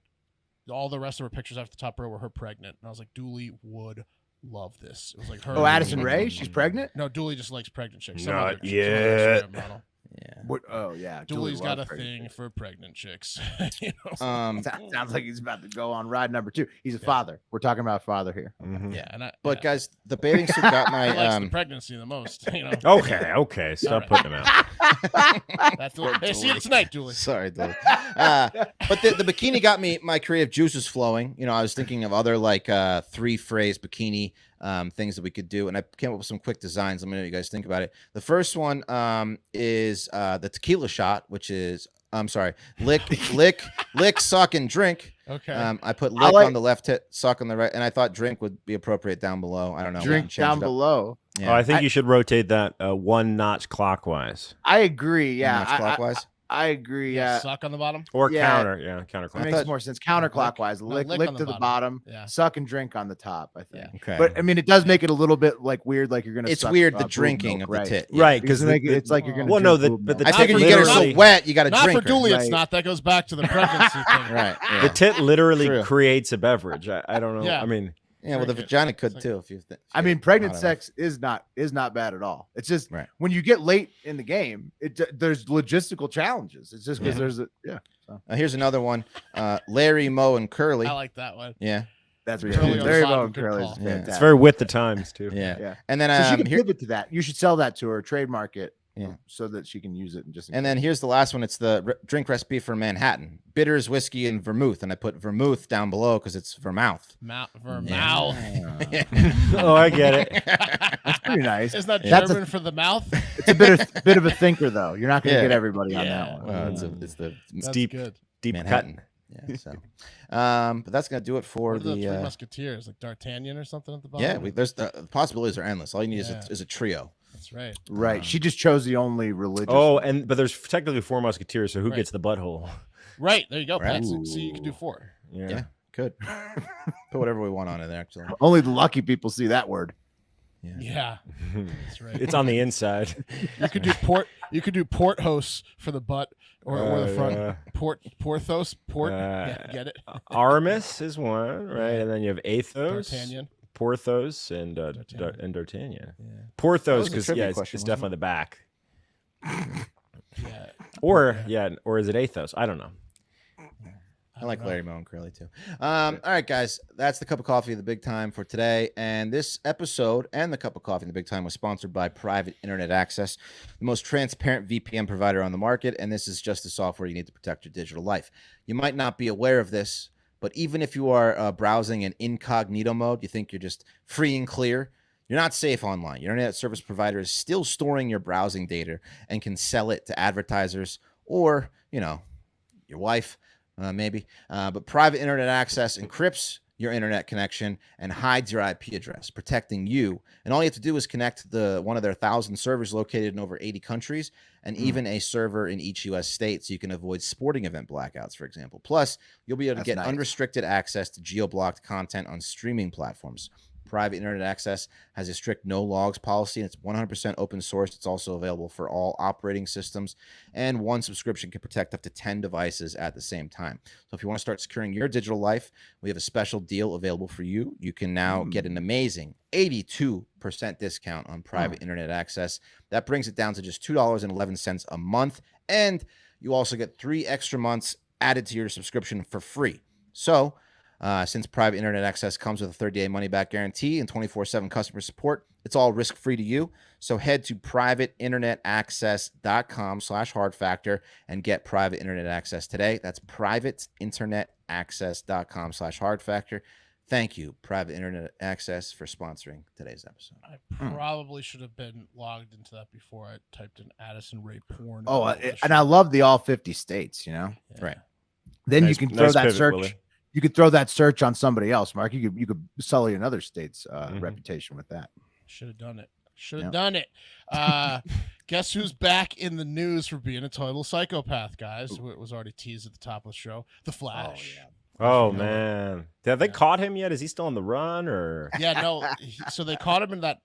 all the rest of her pictures after the top row were her pregnant, and I was like, Dooley would love this. It was like her. Oh, Addison Rae, she's pregnant. No, Dooley just likes pregnant chicks. Not Some yet. other model. Yeah. What? Oh yeah, Dooley's got a loves pregnant thing chicks. for pregnant chicks. You know? Sounds like he's about to go on ride number 2. He's a father. We're talking about father here. Yeah, and But guys, the bathing suit got he likes my the pregnancy the most. You know. Okay. Stop All putting them out. That's hey, see you tonight, Dooley. Sorry, Dooley. But the bikini got me my creative juices flowing. You know, I was thinking of other like 3-phrase bikini things that we could do, and I came up with some quick designs. Let me know what you guys think about it. The first one is the tequila shot, which is lick, suck, and drink. Okay. I put lick on the left, suck on the right, and I thought drink would be appropriate down below. I don't know. Drink down below. Yeah. Oh, I think you should rotate that 1 notch clockwise I agree. Yeah, Much clockwise. I agree. Yeah, Suck on the bottom. or Yeah. counter. Yeah, that counterclockwise. makes more sense. Counterclockwise, lick lick on to the the bottom, Yeah. suck and drink on the top. I think. Yeah. Okay. But I mean, it does make it a little bit like weird, like you're gonna. it's suck, weird the boob drinking milk, of the right? tit. Right, Because because it's like you're gonna. well, no, drink boob but the milk. I figured you for get her Dooley. so wet, you got to Not drink for Dooley, her. it's Right. not. That goes back to the pregnancy thing. Right. Yeah. the tit literally True. creates a beverage. I don't know. Yeah. I mean, Yeah, well, the Drink it. vagina could It's like- too. If you, I mean, pregnant sex is not bad at all. It's just Right. when you get late in the game, there's logistical challenges. It's just because there's Here's another one: Larry, Moe, and Curly. I like that one. Yeah, that's Curly on the Larry bottom, Bone good Curly is call. Yeah. fantastic. it's very with the times too. yeah. Yeah. And then So she can here, pivot to that. You should sell that to her, trademark it, Yeah. so that she can use it. And just and then here's the last one. It's the drink recipe for Manhattan: bitters, whiskey, and vermouth. And I put vermouth down below because it's vermouth. Mouth. Yeah. Oh, I get it. that's pretty nice. Isn't that That's German for the mouth? It's a bit of a thinker though. You're not going to Yeah. get everybody on Yeah. that one. Well, it's the That's deep. good. Deep Manhattan. Yeah. So, but that's gonna do it for What are the Three the. Musketeers, like D'Artagnan or something at the bottom? Yeah, there's the possibilities are endless. All you need Yeah. is a trio. That's right. Right. She just chose the only religious. Oh, but there's technically 4 musketeers, so who Right. gets the butthole? Right. There you go, Right. Pat. See, you can do 4. Yeah, could put whatever we want on it. Actually, Only the lucky people see that word. Yeah. That's right. It's on the inside. You could do port. You could do Porthos for the butt or the front. yeah. Porthos. Yeah, get it. Aramis is one, right? And then you have Athos, D'Artagnan. Porthos, and D'Artagnan. and D'Artagnan. Yeah. Porthos, was a because trivia yeah, question, it's wasn't definitely the back. Yeah. Or is it Athos? I don't know. I like Larry Moe and Curly too. All right, guys, that's the cup of coffee of the big time for today. And this episode and the cup of coffee in the big time was sponsored by Private Internet Access, the most transparent VPN provider on the market. And this is just the software you need to protect your digital life. You might not be aware of this, but even if you are browsing in incognito mode, you think you're just free and clear. You're not safe online. Your internet service provider is still storing your browsing data and can sell it to advertisers or, your wife. Maybe. But Private Internet Access encrypts your internet connection and hides your IP address, protecting you. And all you have to do is connect one of their 1,000 servers located in over 80 countries and even a server in each U.S. state, so you can avoid sporting event blackouts, for example. Plus, you'll be able to That's get nice. unrestricted access to geo-blocked content on streaming platforms. Private Internet Access has a strict no logs policy, and it's 100% open source. It's also available for all operating systems, and one subscription can protect up to 10 devices at the same time. So if you want to start securing your digital life, we have a special deal available for you. You can now get an amazing 82% discount on Private Internet Access. That brings it down to just $2.11 a month, and you also get 3 extra months added to your subscription for free. So since Private Internet Access comes with a 30-day money-back guarantee and 24/7 customer support, it's all risk-free to you. So head to privateinternetaccess.com/hardfactor and get Private Internet Access today. That's privateinternetaccess.com/hardfactor. Thank you, private internet access, for sponsoring today's episode. I probably should have been logged into that before I typed in Addison Rae porn. Oh, and I love the all 50 states, Yeah. Right. Then Nice- you can throw nice that pivot, search. Willie. You could throw that search on somebody else, Mark. You could sully another state's reputation with that. Should have done it. Should have done it. Guess who's back in the news for being a total psychopath, guys? It was already teased at the top of the show. The Flash. Oh man, have they caught him yet? Is he still on the run or? Yeah, no. So they caught him in that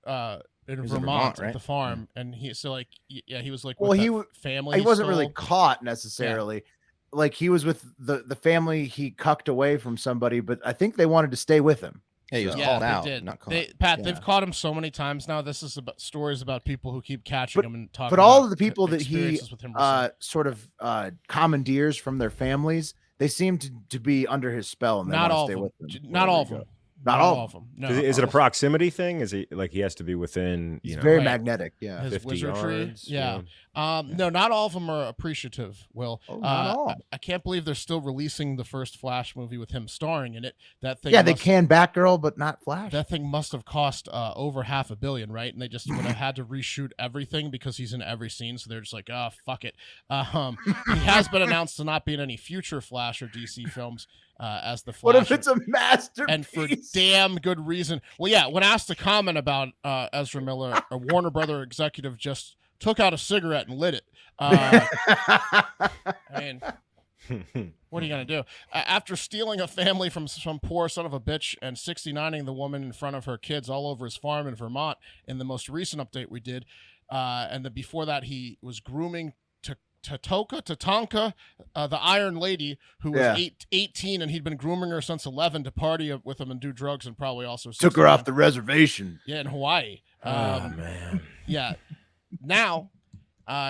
in was in Vermont, Vermont, right? at the farm, and he he was like Well, with he that family. He wasn't really stole. caught necessarily. Like he was with the family he cucked away from somebody, but I think they wanted to stay with him. Yeah, he was Yeah, called they out, did. not caught. Pat, they've caught him so many times now. This is about stories about people who keep catching him and talking. But all about of the people that he experiences with him recently. sort of commandeers from their families, they seem to be under his spell. And they Not wanna all stay of them. with him Not wherever all he of them. goes. Not all of them. No. Is it a proximity thing? Is he like he has to be within? He's You know, very Right. magnetic. Yeah. His 50 wizardry. yards, Yeah. No, not all of them are appreciative, Will. Oh, not all. I can't believe they're still releasing the first Flash movie with him starring in it. That thing Yeah, they must- can Batgirl, but not Flash. That thing must have cost over $500 million, right? And they just would have had to reshoot everything because he's in every scene. So they're just like, oh, fuck it. He has been announced to not be in any future Flash or DC films as the Flash. What if it's a masterpiece? And for damn good reason. Well, yeah, when asked to comment about Ezra Miller, a Warner Brother executive just took out a cigarette and lit it. I mean, what are you going to do? After stealing a family from some poor son of a bitch and 69ing the woman in front of her kids all over his farm in Vermont in the most recent update we did, and then before that he was grooming Tatanka, the Iron Lady, who was 18, and he'd been grooming her since 11 to party with him and do drugs, and probably also Took her off the reservation. Yeah, in Hawaii. Oh man. Yeah. Now,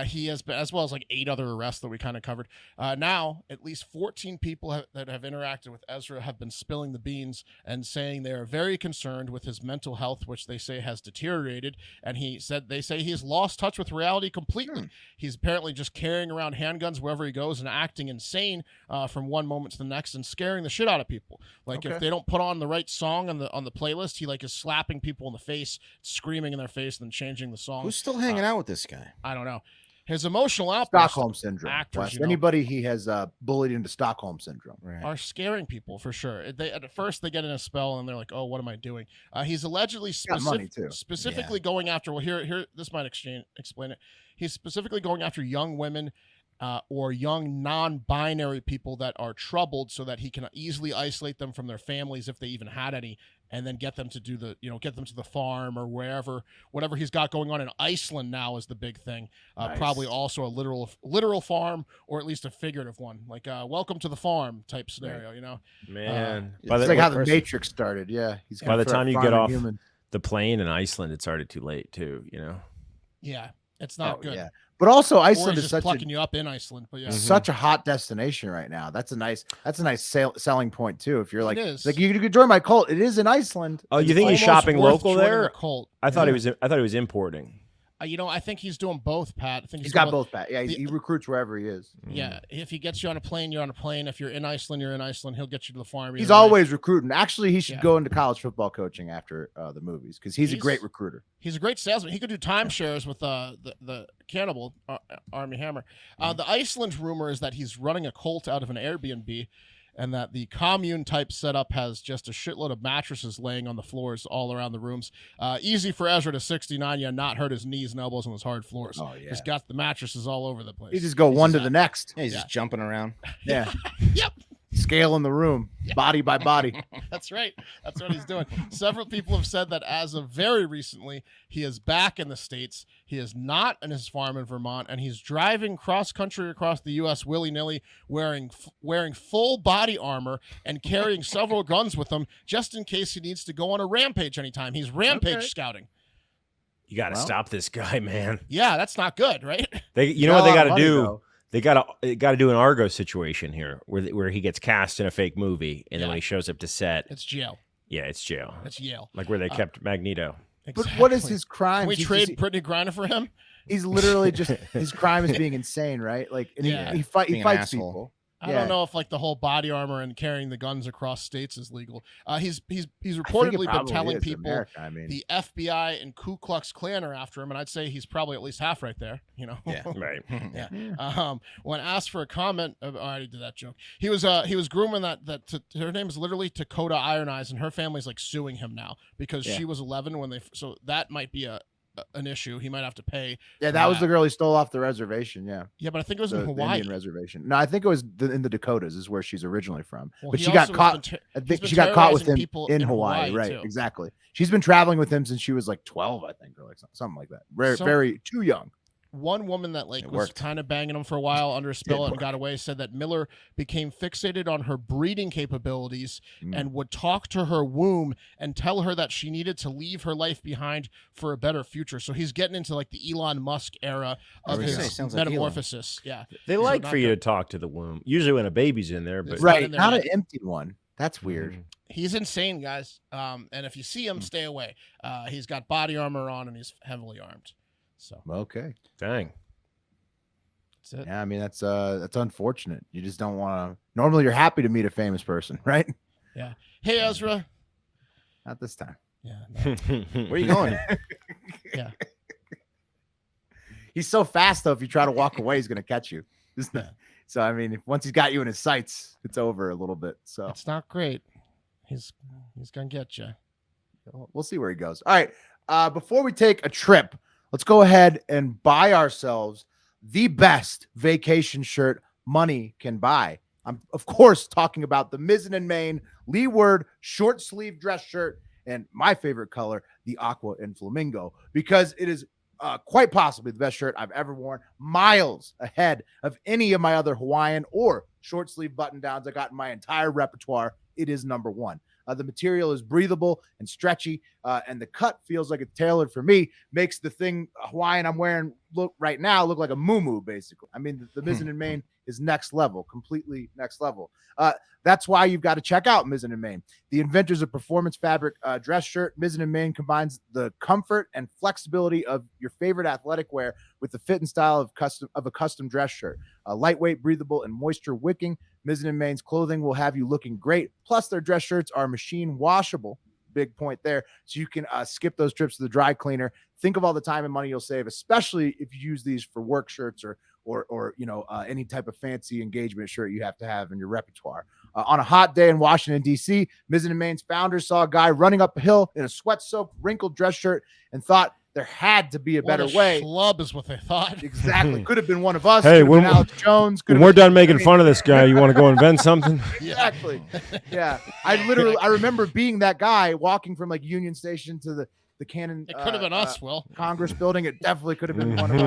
he has been, as well as like 8 other arrests that we kind of covered. Now, at least 14 people that have interacted with Ezra have been spilling the beans and saying they are very concerned with his mental health, which they say has deteriorated. And they say he has lost touch with reality completely. He's apparently just carrying around handguns wherever he goes and acting insane from one moment to the next and scaring the shit out of people. Like if they don't put on the right song on the playlist, he like is slapping people in the face, screaming in their face, and then changing the song. Who's still hanging out with this guy? I don't know. His emotional outbursts Stockholm syndrome. actors, Wes. you know, Anybody he has bullied into Stockholm syndrome. Right. are scaring people for sure. They at first they get in a spell and they're like, "Oh, what am I doing?" He's allegedly got money, too. specifically going after. Well, here this might explain it. He's specifically going after young women. Or young non-binary people that are troubled, so that he can easily isolate them from their families if they even had any, and then get them to get them to the farm or whatever he's got going on in Iceland now is the big thing. Nice. Probably also a literal farm, or at least a figurative one, like welcome to the farm type scenario. You know, Man, It's like how the Matrix started. Yeah. He's by the for a time you get farming off human. the plane in Iceland, it's already too late too. You know. yeah, it's not good. Yeah. But also Or Iceland he's is just such plucking you up in Iceland. But yeah, such a hot destination right now. That's a nice selling point too. If you're like, It is. like you could join my cult. It is in Iceland. Oh, you think he's Almost shopping worth local joining there? a cult. I thought he was importing. I think he's doing both, Pat. I think He's doing got both back. Yeah, The- he recruits wherever he is. Yeah, if he gets you on a plane, you're on a plane. If you're in Iceland, you're in Iceland. He'll get you to the farm. He's either way. always recruiting. Actually, he should Yeah. go into college football coaching after the movies because he's a great recruiter. He's a great salesman. He could do timeshares with the cannibal Army Hammer. The Iceland rumor is that he's running a cult out of an Airbnb, and that the commune type setup has just a shitload of mattresses laying on the floors all around the rooms. Easy for Ezra to 69, not hurt his knees and elbows on those hard floors. Oh, yeah. He's got the mattresses all over the place. He just go one to the next. Yeah, he's just jumping around. Yeah. Yep. Scale in the room, body by body. That's right. That's what he's doing. Several people have said that as of very recently, he is back in the States. He is not in his farm in Vermont, and he's driving cross country across the U.S. willy-nilly, wearing full body armor and carrying several guns with him just in case he needs to go on a rampage anytime. He's rampage scouting. You got to stop this guy, man. Yeah, that's not good, right? You know what they got to do? Though. They got to do an Argo situation here, where he gets cast in a fake movie, and then Yeah. when he shows up to set, It's jail. yeah, it's jail. It's Yale. Like where they kept Magneto. But what is Exactly. his crime? Can we trade Britney Griner for him? He's literally just his crime is being insane, right? Like, and Yeah. he Being an fights asshole. people. I don't know if like the whole body armor and carrying the guns across states is legal. He's I think it reportedly been probably telling is people America, I mean. the FBI and Ku Klux Klan are after him, and I'd say he's probably at least half right there. You know, Yeah. Right. yeah. When asked for a comment, I already did that joke. He was grooming her name is literally Dakota Iron Eyes, and her family's like suing him now because she was 11 when so that might be an issue. He might have to pay. Yeah, that was the girl he stole off the reservation. Yeah. Yeah, but I think it was in The Hawaii. Indian reservation. No, I think it was in the Dakotas is where she's originally from. Well, but he she got also caught. I think she got caught with him people in Hawaii. Right. too. Exactly. She's been traveling with him since she was like 12, I think, or like something like that. Very too young. One woman that like It was worked. kind of banging him for a while under a spell and got away said that Miller became fixated on her breeding capabilities and would talk to her womb and tell her that she needed to leave her life behind for a better future. So he's getting into like the Elon Musk era of his sounds like metamorphosis. Yeah. They So like not for you to good. talk to the womb, usually when a baby's in there. But It's Right. in there Not yet. an empty one. That's weird. He's insane, guys. And if you see him, stay away. He's got body armor on and he's heavily armed. So Okay. Dang. that's it. Yeah, I mean that's unfortunate. You just don't want to. Normally, you're happy to meet a famous person, right? Yeah. Hey, Ezra. Not this time. Yeah. No. Where are you going? Yeah. He's so fast though. If you try to walk away, he's gonna catch you. Yeah. So I mean, once he's got you in his sights, it's over a little bit. So It's not great. He's gonna get you. we'll see where he goes. All right. Before we take a trip, let's go ahead and buy ourselves the best vacation shirt money can buy. I'm, of course, talking about the Mizzen and Main Leeward short sleeve dress shirt and my favorite color, the aqua and flamingo, because it is quite possibly the best shirt I've ever worn, miles ahead of any of my other Hawaiian or short sleeve button downs I got in my entire repertoire. It is number one. The material is breathable and stretchy, and the cut feels like it's tailored for me. Makes the thing Hawaiian I'm wearing look like a muumuu, basically. I mean, the Mizzen and Main is next level, completely next level. That's why you've got to check out Mizzen and Main. The inventors of performance fabric dress shirt, Mizzen and Main combines the comfort and flexibility of your favorite athletic wear with the fit and style of a custom dress shirt. Lightweight, breathable, and moisture wicking. Mizzen and Main's clothing will have you looking great. Plus, their dress shirts are machine washable. Big point there. So you can skip those trips to the dry cleaner. Think of all the time and money you'll save, especially if you use these for work shirts or any type of fancy engagement shirt you have to have in your repertoire. On a hot day in Washington, D.C., Mizzen and Main's founders saw a guy running up a hill in a sweat-soaked, wrinkled dress shirt and thought there had to be a better way. Schlub is what they thought. Exactly. Could have been one of us. Hey, could have been Alex Jones. When we're done making fun of this guy, you want to go invent something? Exactly. Yeah. I remember being that guy walking from like Union Station to the Cannon. It could have been us, Will. Congress building. It definitely could have been one of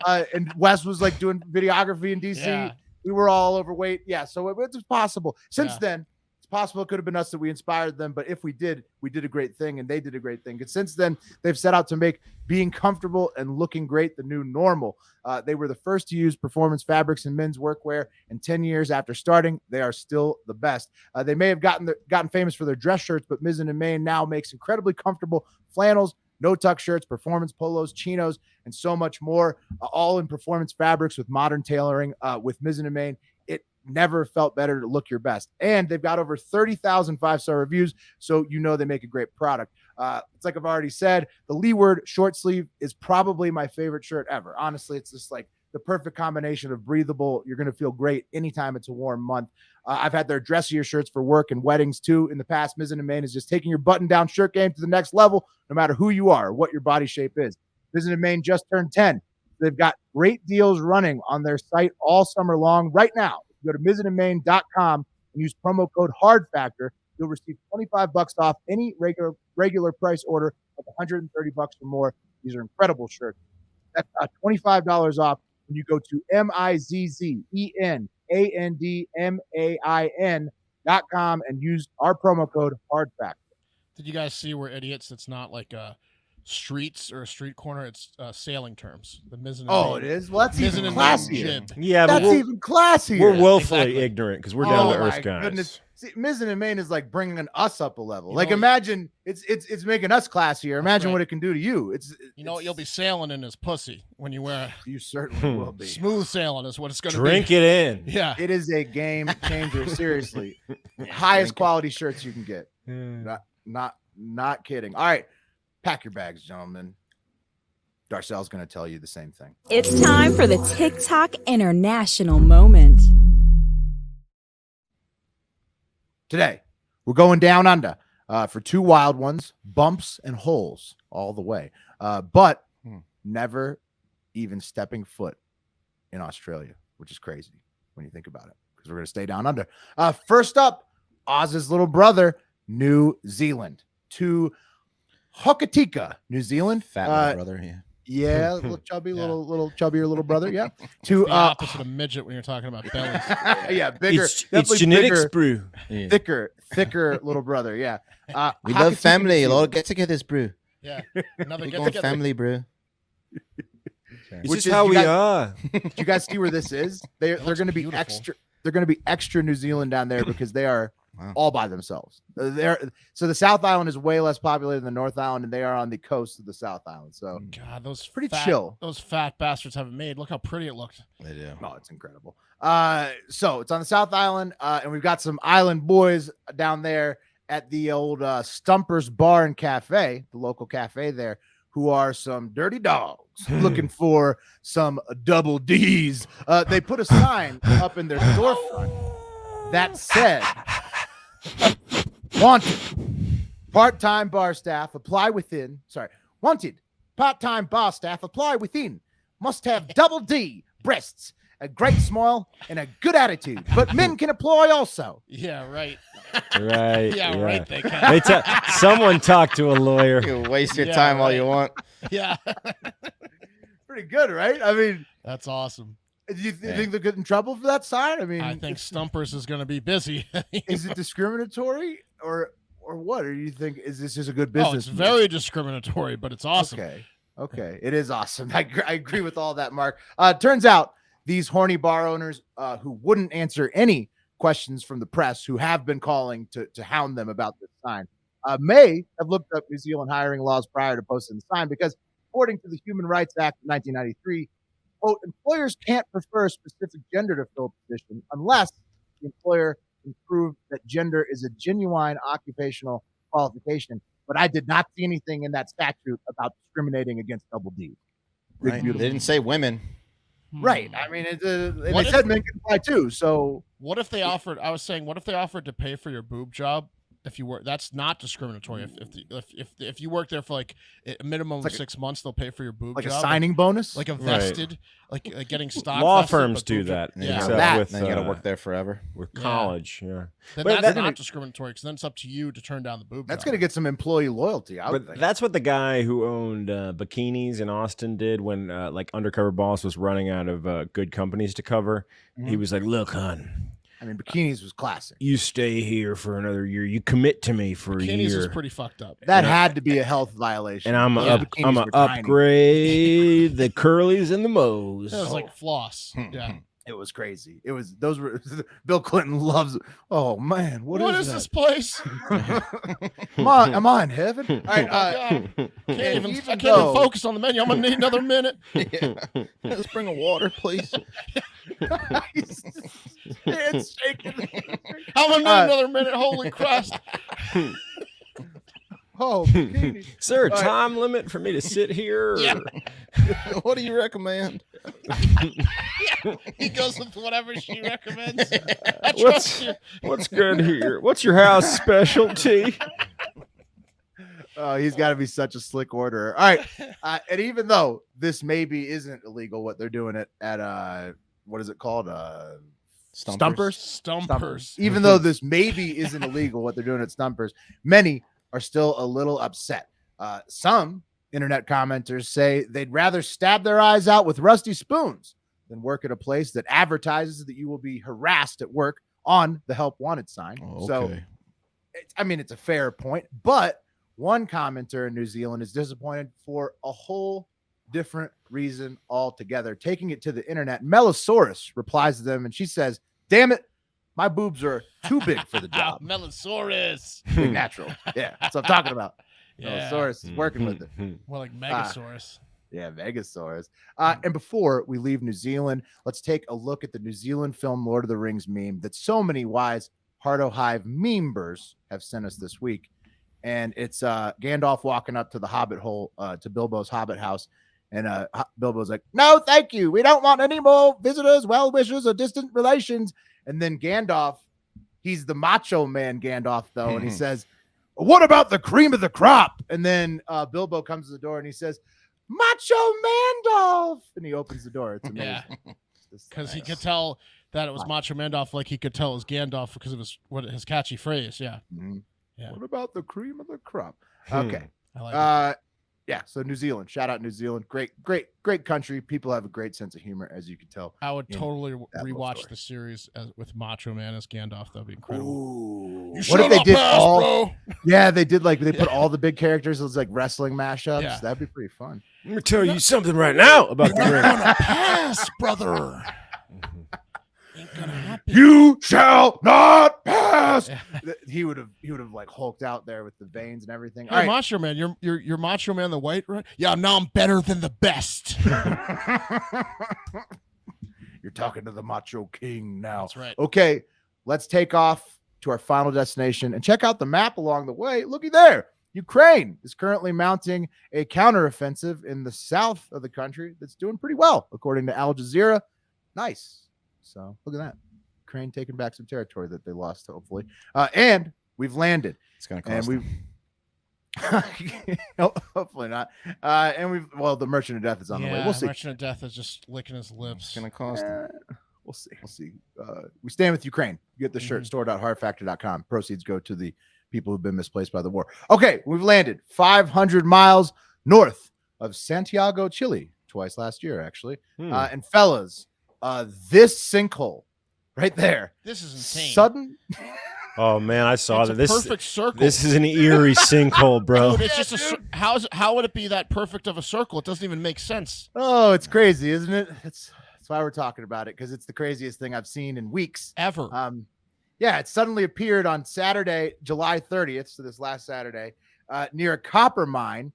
us. And Wes was like doing videography in DC. Yeah. We were all overweight. Yeah. So it's possible. Since Yeah. then, it's possible it could have been us that we inspired them. But if we did a great thing and they did a great thing. And since then, they've set out to make being comfortable and looking great the new normal. They were the first to use performance fabrics in men's workwear, and 10 years after starting, they are still the best. They may have gotten famous for their dress shirts, but Mizzen and Main now makes incredibly comfortable flannels, no-tuck shirts, performance polos, chinos, and so much more, all in performance fabrics with modern tailoring. With Mizzen and Main, it never felt better to look your best. And they've got over 30,000 five-star reviews, so you know they make a great product. It's like I've already said, the Leeward short sleeve is probably my favorite shirt ever. Honestly, it's just like the perfect combination of breathable. You're going to feel great anytime it's a warm month. I've had their dressier shirts for work and weddings too. In the past, Mizzen and Main is just taking your button-down shirt game to the next level, no matter who you are or what your body shape is. Mizzen and Main just turned 10. They've got great deals running on their site all summer long. Right now, if you go to mizzenandmain.com and use promo code HARDFACTOR, you'll receive $25 off any regular price order of $130 or more. These are incredible shirts. That's $25 off when you go to MIZZENANDMAIN.com and use our promo code HARDFACTOR. Did you guys see we're idiots? It's not like a streets or a street corner, it's sailing terms. The mizzen and Oh, main. it is. Well, that's even Mizzen and classier. jib. Yeah, but That's even classier. we're willfully exactly. ignorant because we're down to Oh earth my guys. goodness. See, mizzen and main is like bringing us up a level. You Like know, imagine it's making us classier. Imagine right. what it can do to you. You know what? You'll be sailing in his pussy when you wear You certainly will a be. smooth sailing is what it's going to be. Drink it in. Yeah. It is a game changer. Seriously, highest quality shirts you can get. Not kidding. All right, pack your bags, gentlemen. Darcel's going to tell you the same thing. It's time for the TikTok International Moment. Today, we're going down under for two wild ones, bumps and holes all the way. But never even stepping foot in Australia, which is crazy when you think about it, because we're going to stay down under. First up, Oz's little brother, New Zealand, to Hokitika, New Zealand. Fat little brother. Yeah. Yeah, little chubby, Yeah. little chubbier little brother. Yeah. It's To the opposite of midget when you're talking about bellies. yeah, bigger. It's definitely genetics, bigger, brew. thicker little brother. Yeah. We love Hokitika, family. New A lot Zealand. of get-togethers, bro. Yeah. Another We get going together. family, bro. It's Which just is- how you we guys- are. Do you guys see where this is? They're looks going to be beautiful. extra. They're going to be extra New Zealand down there because they are Wow. all by themselves. So the South Island is way less populated than the North Island, and they are on the coast of the South Island. So God, those Pretty fat, chill. Those fat bastards have it made. Look how pretty it looked. They do. oh, it's incredible. So it's on the South Island, and we've got some island boys down there at the old Stumpers Bar and Cafe, the local cafe there, who are some dirty dogs looking for some double D's. They put a sign up in their storefront that said, wanted part-time bar staff apply within. Sorry, wanted part-time bar staff apply within. Must have double D breasts, a great smile, and a good attitude. But men can apply also. Yeah, right. Right. Yeah, right. They can. They someone talk to a lawyer. You can waste your Yeah, time all right. you want. Yeah. Pretty good, right? I mean, That's awesome. do you think they'll get in trouble for that sign? I mean, I think Stumpers is going to be busy. is it discriminatory or what? Or do you think is this just a good business? Oh, it's move? very discriminatory, but it's awesome. Okay, it is awesome. I agree with all that, Mark. Turns out these horny bar owners who wouldn't answer any questions from the press, who have been calling to hound them about this sign, may have looked up New Zealand hiring laws prior to posting the sign, because according to the Human Rights Act of 1993, quote, employers can't prefer a specific gender to fill a position unless the employer can prove that gender is a genuine occupational qualification. But I did not see anything in that statute about discriminating against double D. Big, Right? They beautiful. didn't say women. Right. I mean, they What if- said men can apply too. So What if they offered? I was saying, what if they offered to pay for your boob job if you work? That's not discriminatory. If you work there for like a minimum of like 6 months, they'll pay for your boob like a job. signing bonus. like a Right. vested, like getting stock. Law vested, firms but do boob job- that. And Yeah. except that- with, Then you got to work there forever. with Yeah. college. Yeah. Then But that's that- not discriminatory, because then it's up to you to turn down the boob. That's job. going to get some employee loyalty. I would But think. that's what the guy who owned bikinis in Austin did when like Undercover Boss was running out of good companies to cover. He was like, look, hon, I mean, bikinis was classic. you stay here for another year. You commit to me for a Bikinis year. was pretty fucked up. That had to be a health violation. and I'm Those a bikinis I'm a were tiny. upgrade the curlies and the mows. It was like floss. Yeah. It was crazy. It was those were Bill Clinton loves. Oh man, What is that? this place? Am I in heaven? All right, God. and I can't even though- focus on the menu. I'm gonna need another minute. Let's bring a water, please. It's shaking. I'm gonna need another minute. Holy Christ! Oh, bikini. Is there a All right. time limit for me to sit here? or- Yeah. What do you recommend? He goes with whatever she recommends. I trust What's you. what's good here? What's your house specialty? Oh, he's got to be such a slick orderer. All right, and even though this maybe isn't illegal, what they're doing at what is it called? Stumpers. Stumpers. Even though this maybe isn't illegal, what they're doing at Stumpers, many are still a little upset. Some internet commenters say they'd rather stab their eyes out with rusty spoons than work at a place that advertises that you will be harassed at work on the help wanted sign. So, Okay. I mean, it's a fair point, but One commenter in New Zealand is disappointed for a whole different reason altogether. Taking it to the internet, Melosaurus replies to them and she says, "Damn it, my boobs are too big for the job." Melosaurus. Big natural. Yeah, that's what I'm talking about. Yeah. Melosaurus is working with it. More like Megasaurus. Yeah, Megasaurus. And before we leave New Zealand, let's take a look at the New Zealand film Lord of the Rings meme that so many wise Hardo Hive memebers have sent us this week. And it's Gandalf walking up to the Hobbit hole, to Bilbo's Hobbit house. And Bilbo's like, "No, thank you. We don't want any more visitors, well-wishers, or distant relations." And then Gandalf, he's the macho man Gandalf, though. And he says, "What about the cream of the crop?" And then Bilbo comes to the door and he says, "Macho Mandolf," and he opens the door. It's amazing. Yeah, because he could tell that it was Macho Mandolf, like he could tell it was Gandalf because of his catchy phrase. Yeah. Mm-hmm. Yeah. What about the cream of the crop? Okay. I like it. Yeah. So New Zealand, shout out New Zealand. Great country. People have a great sense of humor, as you can tell. I would totally that rewatch story. the series with Macho Man as Gandalf. That'd be incredible. Ooh. You What if they did all? bro? Yeah, they did they put all the big characters as like wrestling mashups. Yeah. That'd be pretty fun. Let me tell you something right now about the ring. Gonna pass, brother. Ain't gonna happen. You shall not pass. He would have like hulked out there with the veins and everything. Hey, All right. Macho Man, you're Macho Man the White, right? Yeah, now I'm better than the best. You're talking to the Macho King now. That's right. Okay, let's take off to our final destination and check out the map along the way. Looky there. Ukraine is currently mounting a counteroffensive in the south of the country that's doing pretty well, according to Al Jazeera. Nice. So look at that. Ukraine taking back some territory that they lost, hopefully. And we've landed. It's going to And cost we've hopefully not. The Merchant of Death is on the way. We'll see. Merchant of Death is just licking his It's lips. going to cost them. We'll see. We stand with Ukraine. You get the shirt, store.hardfactor.com. Proceeds go to the people who've been misplaced by the war. Okay, we've landed 500 miles north of Santiago, Chile, twice last year, actually. And fellas, this sinkhole right there. This is insane. Sudden. Oh man, I saw It's that. a This perfect circle. This is an eerie sinkhole, bro. Dude, it's just how would it be that perfect of a circle? It doesn't even make sense. Oh, it's crazy, isn't it? That's why we're talking about it, because it's the craziest thing I've seen in weeks. Ever. Yeah, it suddenly appeared on Saturday, July 30th, so this last Saturday, near a copper mine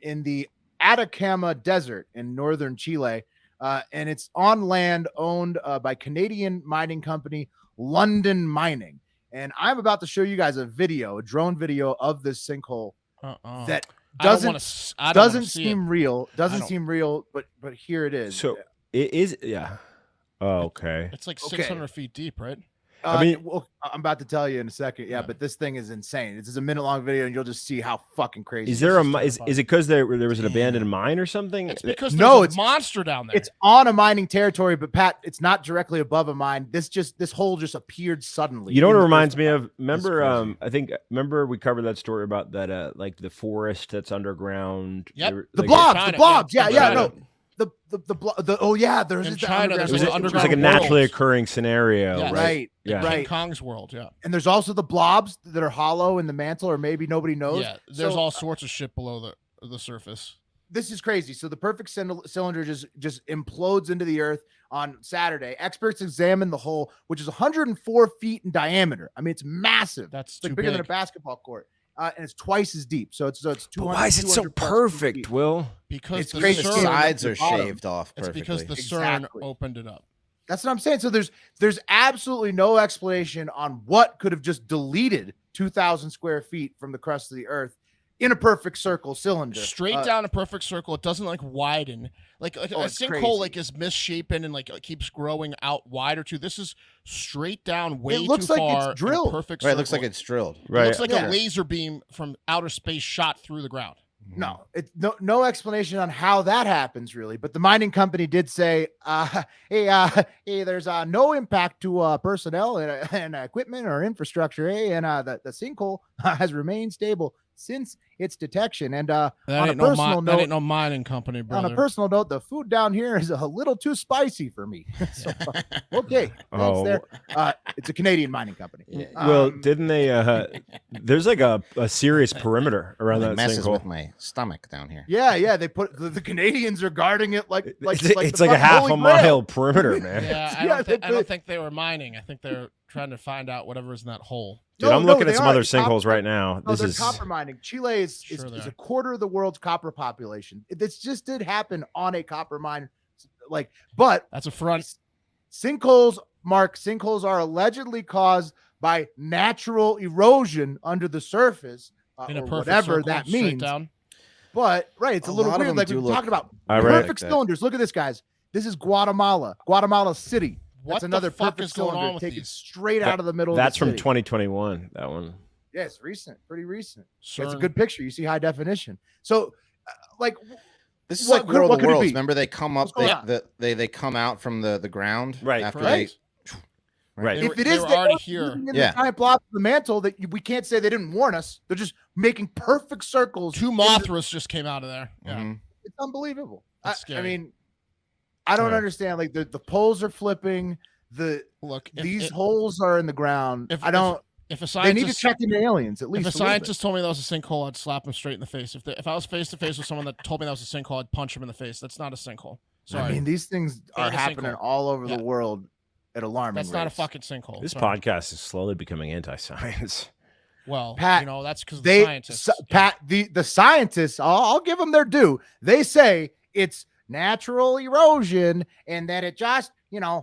in the Atacama Desert in northern Chile. And it's on land owned by Canadian mining company London Mining. And I'm about to show you guys a drone video of this sinkhole that doesn't seem real. Doesn't seem real, but here it is. So it is, yeah. Oh, okay. It's like 600 feet deep, right? I mean, I'm about to tell you in a second. Yeah, but this thing is insane. This is a minute-long video, and you'll just see how fucking crazy. Is there is it because there was an abandoned mine or something? It's because there's a monster down there. It's on a mining territory, but Pat, it's not directly above a mine. This hole just appeared suddenly. You know what it reminds me of? Remember we covered that story about that like the forest that's underground. Yep. The blobs. Yeah. There's in the China. There's It was underground like a naturally worlds. occurring scenario, Yes. Right. Yeah. Right. King Kong's world, yeah. And there's also the blobs that are hollow in the mantle, or maybe nobody knows. Yeah, there's all sorts of shit below the surface. This is crazy. So the perfect cylinder just implodes into the earth on Saturday. Experts examined the hole, which is 104 feet in diameter. I mean, it's massive. That's it's like too bigger than big. a basketball court. And it's twice as deep. So it's 200. But why is it so 200 plus perfect, feet. Will? Because It's the crazy. The CERN, sides are bottom. shaved off it's perfectly. because the Exactly. CERN opened it up. That's what I'm saying. So there's absolutely no explanation on what could have just deleted 2,000 square feet from the crust of the earth in a perfect circle cylinder. Straight down a perfect circle. It doesn't like widen. Like a it's sinkhole crazy. like is misshapen and like it keeps growing out wider too. This is straight down way looks too like it's far. in a drilled. Perfect Right, it looks circle. like it's drilled. It Right. looks like Yeah. a laser beam from outer space shot through the ground. No, it's no explanation on how that happens, really. But the mining company did say, hey, there's no impact to personnel and equipment or infrastructure, and the sinkhole has remained stable since its detection. And That on a ain't no personal that ain't note, no mining company, brother. on a personal note, the food down here is a little too spicy for me. So, okay, thanks there. It's a Canadian mining company. Well, didn't they? There's like a serious perimeter around that messes sinkhole. with my stomach down here. Yeah. They put the Canadians are guarding it like It's the like a fucking half Holy a Grail. mile perimeter, man. Yeah, I don't think they were mining. I think they're trying to find out whatever's in that hole. Dude, I'm looking they at some are. other It's sinkholes copper- right now. No, This they're is copper mining. Chile is a quarter of the world's copper population. This just did happen on a copper mine, but that's a front. Sinkholes are allegedly caused by natural erosion under the surface, In a or perfect whatever circle, that straight means. down. But it's a little lot of weird. them Like do we look talked about All right. perfect like that. cylinders. Look at this, guys. This is Guatemala City. What That's the another fuck perfect is going cylinder on with taken these? straight out of the middle. That's of the from city. 2021. That one. Yeah, it's recent, pretty recent. It's a CERN. good picture. You see high definition. So, This is What like could- War of what the could it Worlds. be? Remember, they come up. What's going They come out from the ground Right, after correct. Right. They if were- it they is were they already are here. moving in Yeah. the giant blobs of the mantle, that we can't say they didn't warn us. They're just making perfect circles. Two Mothras just came out of there. Yeah. Mhm. It's unbelievable. I That's scary. mean, I don't Yeah. understand. Like the poles are flipping. Look, These holes are in the ground. if- I don't. If a They need to scientist, check into aliens at if least. a a little bit. scientist told me that was a sinkhole, I'd slap him straight in the face. If I was face to face with someone that told me that was a sinkhole, I'd punch him in the face. That's not a sinkhole. Sorry, I mean, these things are Ain't a happening sinkhole. all over Yeah. the world at alarming that's not a rates. fucking sinkhole. This Sorry. podcast is slowly becoming anti-science. Well, Pat, that's because They, the scientists. Pat, the scientists, I'll give them their due. They say it's natural erosion and that it just,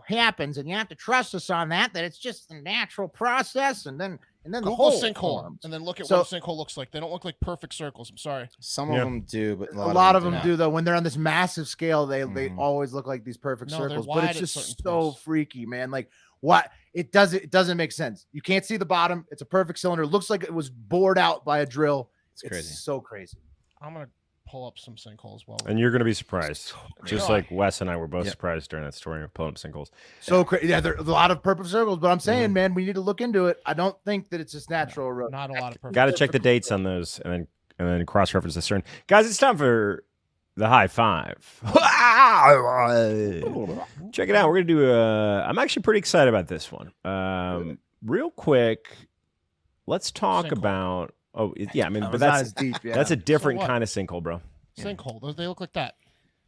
happens, and you have to trust us on that. That it's just a natural process, and then the Google whole sinkhole forms. and then look at So- what a sinkhole looks like. They don't look like perfect circles. I'm sorry. Some Yeah. of them do, but A lot of them don't. do though. When they're on this massive scale, they Mhm. always look like these perfect No, they're circles. But wide it's at just certain so points. freaky, man. Like what it doesn't make sense. You can't see the bottom. It's a perfect cylinder. It looks like it was bored out by a drill. It's crazy. So crazy. I'm gonna pull up some sinkholes. Well, And you're going to be surprised. Just Yeah. like Wes and I were both Yep. surprised during that story of pulling up sinkholes. So crazy. Yeah, there's a lot of perfect circles, but I'm saying, man, we need to look into it. I don't think that it's just natural erosion. not a lot of perfect. Got to check the dates on those and then cross-reference the CERN. Guys, it's time for the high five. Check it out. We're going to do I'm actually pretty excited about this one. Real quick, let's talk Sinkhole. about yeah, I mean, That but was not that's as deep. Yeah. that's a different what? kind of sinkhole, bro. sinkhole. Those they look like that.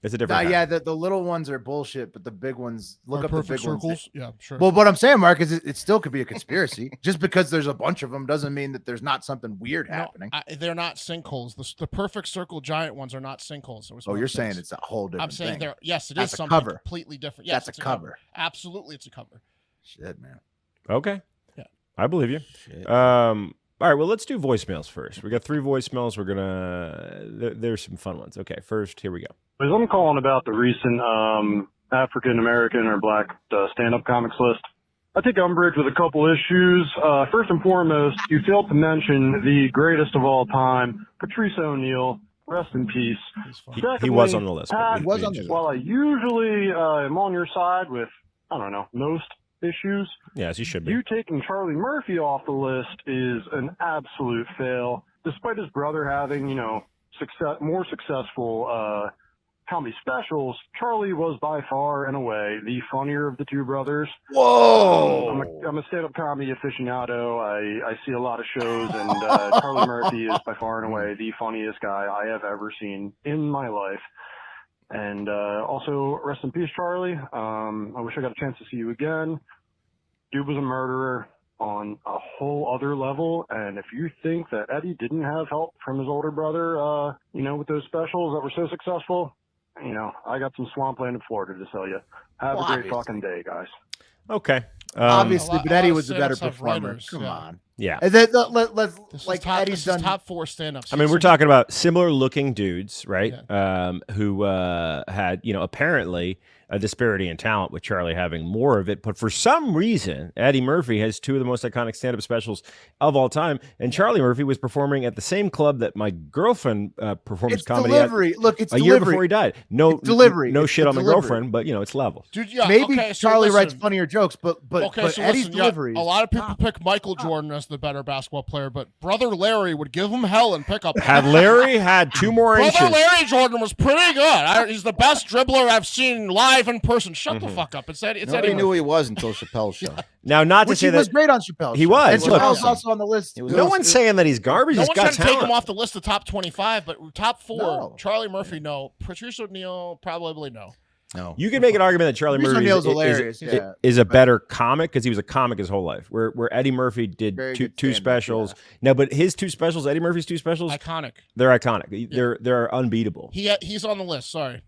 It's a different kind. yeah. The little ones are bullshit, but the big ones. Look Are up the perfect big ones. circles. Yeah, sure. Well, what I'm saying, Mark, is it still could be a conspiracy. Just because there's a bunch of them doesn't mean that there's not something weird happening. They're not sinkholes. The perfect circle giant ones are not sinkholes. It was Oh, one of you're the saying things. it's a whole different I'm saying thing. they're yes, it That's is a something cover. completely different. Yes, That's it's a cover. Absolutely, it's a cover. Shit, man. Okay. Yeah. I believe you. Shit. All right, well, let's do voicemails first. We got 3 voicemails. We're there's some fun ones. Okay, first, here we go. I'm calling about the recent African American or Black stand-up comics list. I take umbrage with a couple issues. First and foremost, you failed to mention the greatest of all time, Patrice O'Neal. Rest in peace. He's fun. He was on the list. but Pat, we- was we on the just- While I usually am on your side with, most issues, Yes, he should be. you taking Charlie Murphy off the list is an absolute fail. Despite his brother having, more successful comedy specials, Charlie was by far and away the funnier of the two brothers. Whoa! I'm a stand-up comedy aficionado. I see a lot of shows, and Charlie Murphy is by far and away the funniest guy I have ever seen in my life. And also, rest in peace, Charlie. I wish I got a chance to see you again. Dude was a murderer on a whole other level, and if you think that Eddie didn't have help from his older brother, with those specials that were so successful, I got some swampland in Florida to sell you. Have Well, a great obviously. fucking day, guys. Okay. Obviously, A lot- but a Eddie lot of was the better stand-ups have performer. writers, Come yeah. on. Yeah. And then, let's This like is top, Eddie's this is done. top 4 stand-ups. I mean, we're talking about similar looking dudes, right? Yeah. Who had, apparently a disparity in talent with Charlie having more of it. But for some reason, Eddie Murphy has two of the most iconic stand-up specials of all time. And Charlie Murphy was performing at the same club that my girlfriend performs It's comedy delivery. Look, it's at a delivery. year before he died. No It's delivery. No It's shit the on my delivery. girlfriend, but it's levels. Dude, yeah, Maybe okay, so Charlie writes listen. funnier jokes, but Eddie's delivery. A lot of people pick Michael Jordan as the better basketball player, but brother Larry would give him hell and pick up. Had Larry had 2 more Brother inches. Larry Jordan was pretty good. He's the best dribbler I've seen live in person. Shut the fuck up. It's Nobody Eddie knew who Murphy. he was until Chappelle's show. Now, not to Which say he that was great on Chappelle's he show. was. And Look, Chappelle's also on the list. no one's saying that he's garbage. No He's one's got trying to take talent. him off the list of top 25, but top 4, No. Charlie Murphy, no. Patrice O'Neal, probably no. No. You can make an argument that Charlie Patrice Murphy O'Neal's hilarious, yeah. is a better comic because he was a comic his whole life. Where Eddie Murphy did Very two good stand-up, specials. No, but his 2 specials, Eddie Murphy's 2 specials, Iconic. they're iconic. They're unbeatable. He's on the list. Sorry.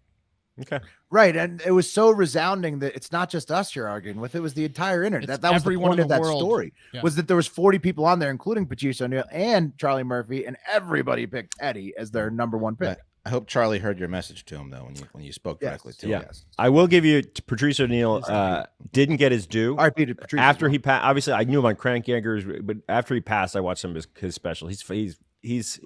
Okay. Right, and it was so resounding that it's not just us you're arguing with; it was the entire internet. It's That was the everyone point in of the that world. story. Yeah. Was that there was 40 people on there, including Patrice O'Neal and Charlie Murphy, and everybody picked Eddie as their number 1 pick. I hope Charlie heard your message to him though when you spoke directly to him. Yes. I will give you Patrice O'Neal didn't get his due. R.I.P. to Patrice. After he passed, obviously I knew him on Crank Yankers, but after he passed, I watched some of his special. He's like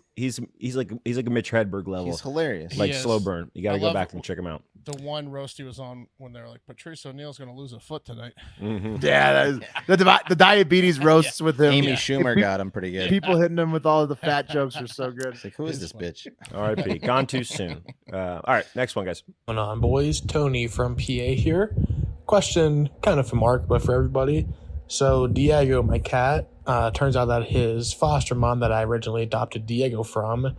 a Mitch Hedberg level. He's hilarious. Like He is. slow burn. You got to I go love back and check him out. The one roast he was on when they were like, Patrice O'Neal's going to lose a foot tonight. Mm-hmm. Yeah, the diabetes roasts with him. Amy Schumer got him pretty good. People hitting him with all of the fat jokes are so good. It's like, who is this bitch? R.I.P. Gone too soon. All right, next one, guys. Going on, boys? Tony from PA here. Question kind of for Mark, but for everybody. So Diego, my cat, turns out that his foster mom that I originally adopted Diego from,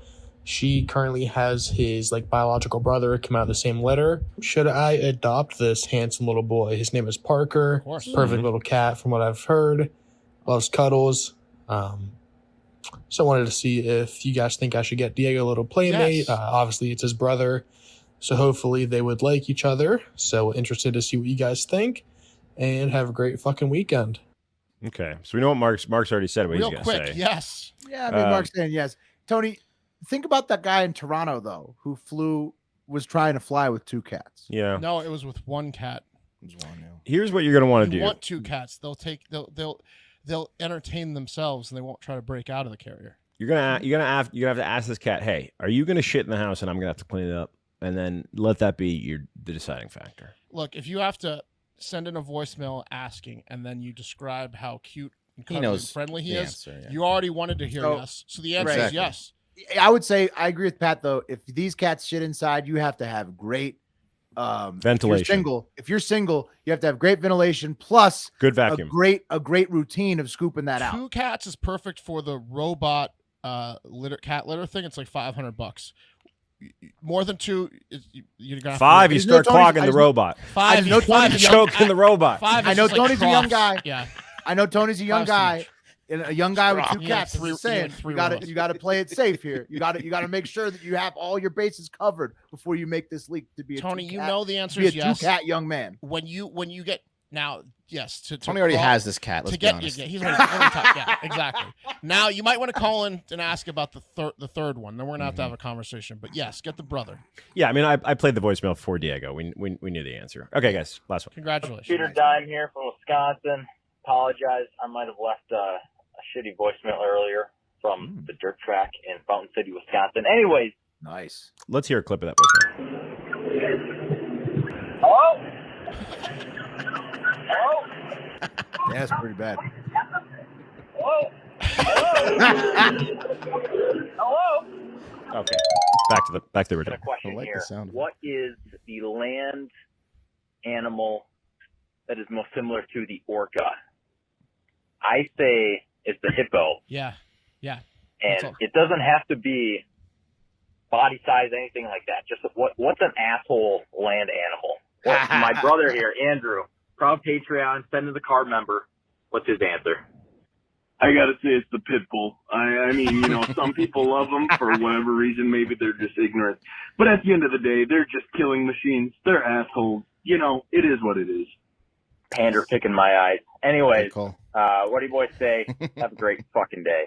she currently has his biological brother come out of the same litter. Should I adopt this handsome little boy? His name is Parker. Of course. Perfect little cat from what I've heard. Loves cuddles. So I wanted to see if you guys think I should get Diego a little playmate. Yes. Obviously, it's his brother. So hopefully they would like each other. So interested to see what you guys think. And have a great fucking weekend. Okay, so we know what Mark's already said what Real he's going quick, to say. yes. Yeah, I mean, Mark's saying yes. Tony, think about that guy in Toronto though, who was trying to fly with 2 cats. Yeah. No, it was with 1 cat. Here's what you're going to want to You do. want 2 cats. They'll entertain themselves and they won't try to break out of the carrier. You're gonna have to ask this cat, hey, are you gonna shit in the house and I'm gonna have to clean it up, and then let that be the deciding factor. Look, if you have to send in a voicemail asking and then you describe how cute and He cuddly and knows friendly he the is, answer, yeah. you already wanted to hear So- yes. So the answer is Exactly. yes. I would say I agree with Pat though. If these cats shit inside, you have to have great Ventilation. If you're single, you have to have great ventilation plus Good a vacuum. great routine of scooping that out. 2 cats is perfect for the robot cat litter thing. It's like $500. More than 2, you're gonna have 5, you Isn't start it Tony's- clogging I the just know- robot. 5. I know Tony's is Choking the robot. 5 I is know just like Tony's a young troughs. guy. Yeah. I know Tony's a young Prostate. guy, and a young guy with 2 Yeah, cats. three- I'm saying yeah, 3 you got robots. to play it safe here. You got to make sure that you have all your bases covered before you make this leap to be a Tony, you 2-cat know the answer be a is yes. 2-cat young man. When you get now, yes. Tony already has this cat. Let's to be get honest. yeah, he's already yeah, exactly. Now you might want to call in and ask about the third one. Then we're gonna have to have a conversation. But yes, get the brother. Yeah, I mean, I played the voicemail for Diego. We knew the answer. Okay, guys, last one. Congratulations. Peter Dime here from Wisconsin. Apologize. I might have left a shitty voicemail earlier from the dirt track in Fountain City, Wisconsin. Anyways. Nice. Let's hear a clip of that voicemail. Hello? Hello? Yeah, that's pretty bad. Hello? Hello? Hello? Okay, back to the A original. question I like the here. sound of it. What is the land animal that is most similar to the orca? I say it's the hippo. Yeah. That's all. And it doesn't have to be body size, anything like that. Just what's an asshole land animal? My brother here, Andrew, proud Patreon, send in the card member. What's his answer? I gotta say it's the pit bull. I mean, some people love them for whatever reason. Maybe they're just ignorant. But at the end of the day, they're just killing machines. They're assholes. It is what it is. Pander picking my eyes. Anyways, Good call. what do you boys say? Have a great fucking day.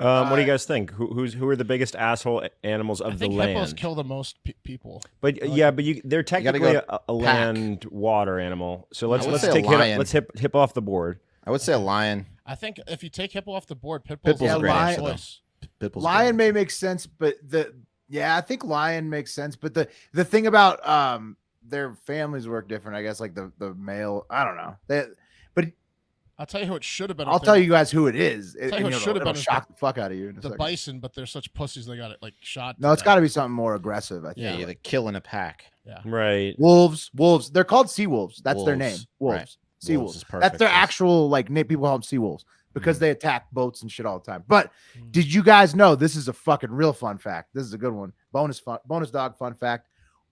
What do you guys think? Who are the biggest asshole animals of I think the land? hippos kill the most people. But they're technically a land water animal. So let's take let's hip off the board. I would say a lion. I think if you take hippo off the board, pitbull's Pitbull's a great great answer, choice. Pitbull's Lion great. may make sense, but I think lion makes sense. But the thing about their families work different. I guess like the male. I don't know. But I'll tell you who it should have been. I'll tell you guys who it is. I'll tell you who it should have been. Shock the fuck out of you. In a the second. bison, but they're such pussies. They got it like shot. No, it's got to be something more aggressive. I think. Yeah, they kill in a pack. Yeah. Right. Wolves. They're called sea wolves. That's their name. Wolves. Right. Sea Wolves wolves. is perfect. That's their actual like name. People call them sea wolves because they attack boats and shit all the time. But did you guys know this is a fucking real fun fact? This is a good one. Bonus dog fun fact.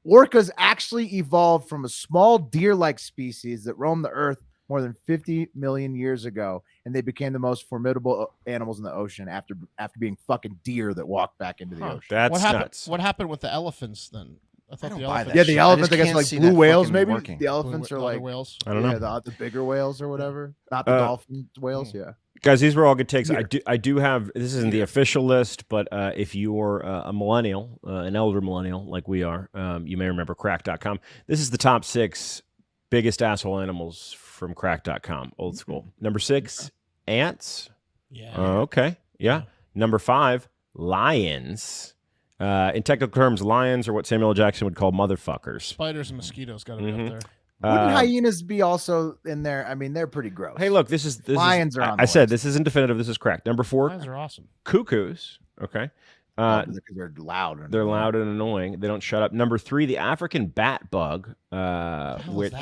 Orcas actually evolved from a small deer-like species that roamed the earth more than 50 million years ago, and they became the most formidable animals in the ocean after being fucking deer that walked back into the ocean. That's nuts. What happened with the elephants then? I thought the elephants. Yeah, the elephants. I guess like blue whales, maybe. The elephants are like whales. I don't know. the bigger whales or whatever, not the dolphin whales. Yeah. Guys, these were all good takes. I do have, this isn't the official list, but if you're a millennial, an elder millennial like we are, you may remember crack.com. This is the top 6 biggest asshole animals from crack.com, old school. Number 6, ants. Yeah. Okay. Yeah. Number 5, lions. In technical terms, lions are what Samuel L. Jackson would call motherfuckers. Spiders and mosquitoes got to be up there. Wouldn't hyenas be also in there? I mean, they're pretty gross. Hey, look, this lions is, are on I the said list. this isn't definitive. This is correct. Number 4, Lions are awesome. cuckoos. Okay. Because they're loud. They're loud and annoying. They don't shut up. Number 3, the African bat bug. Which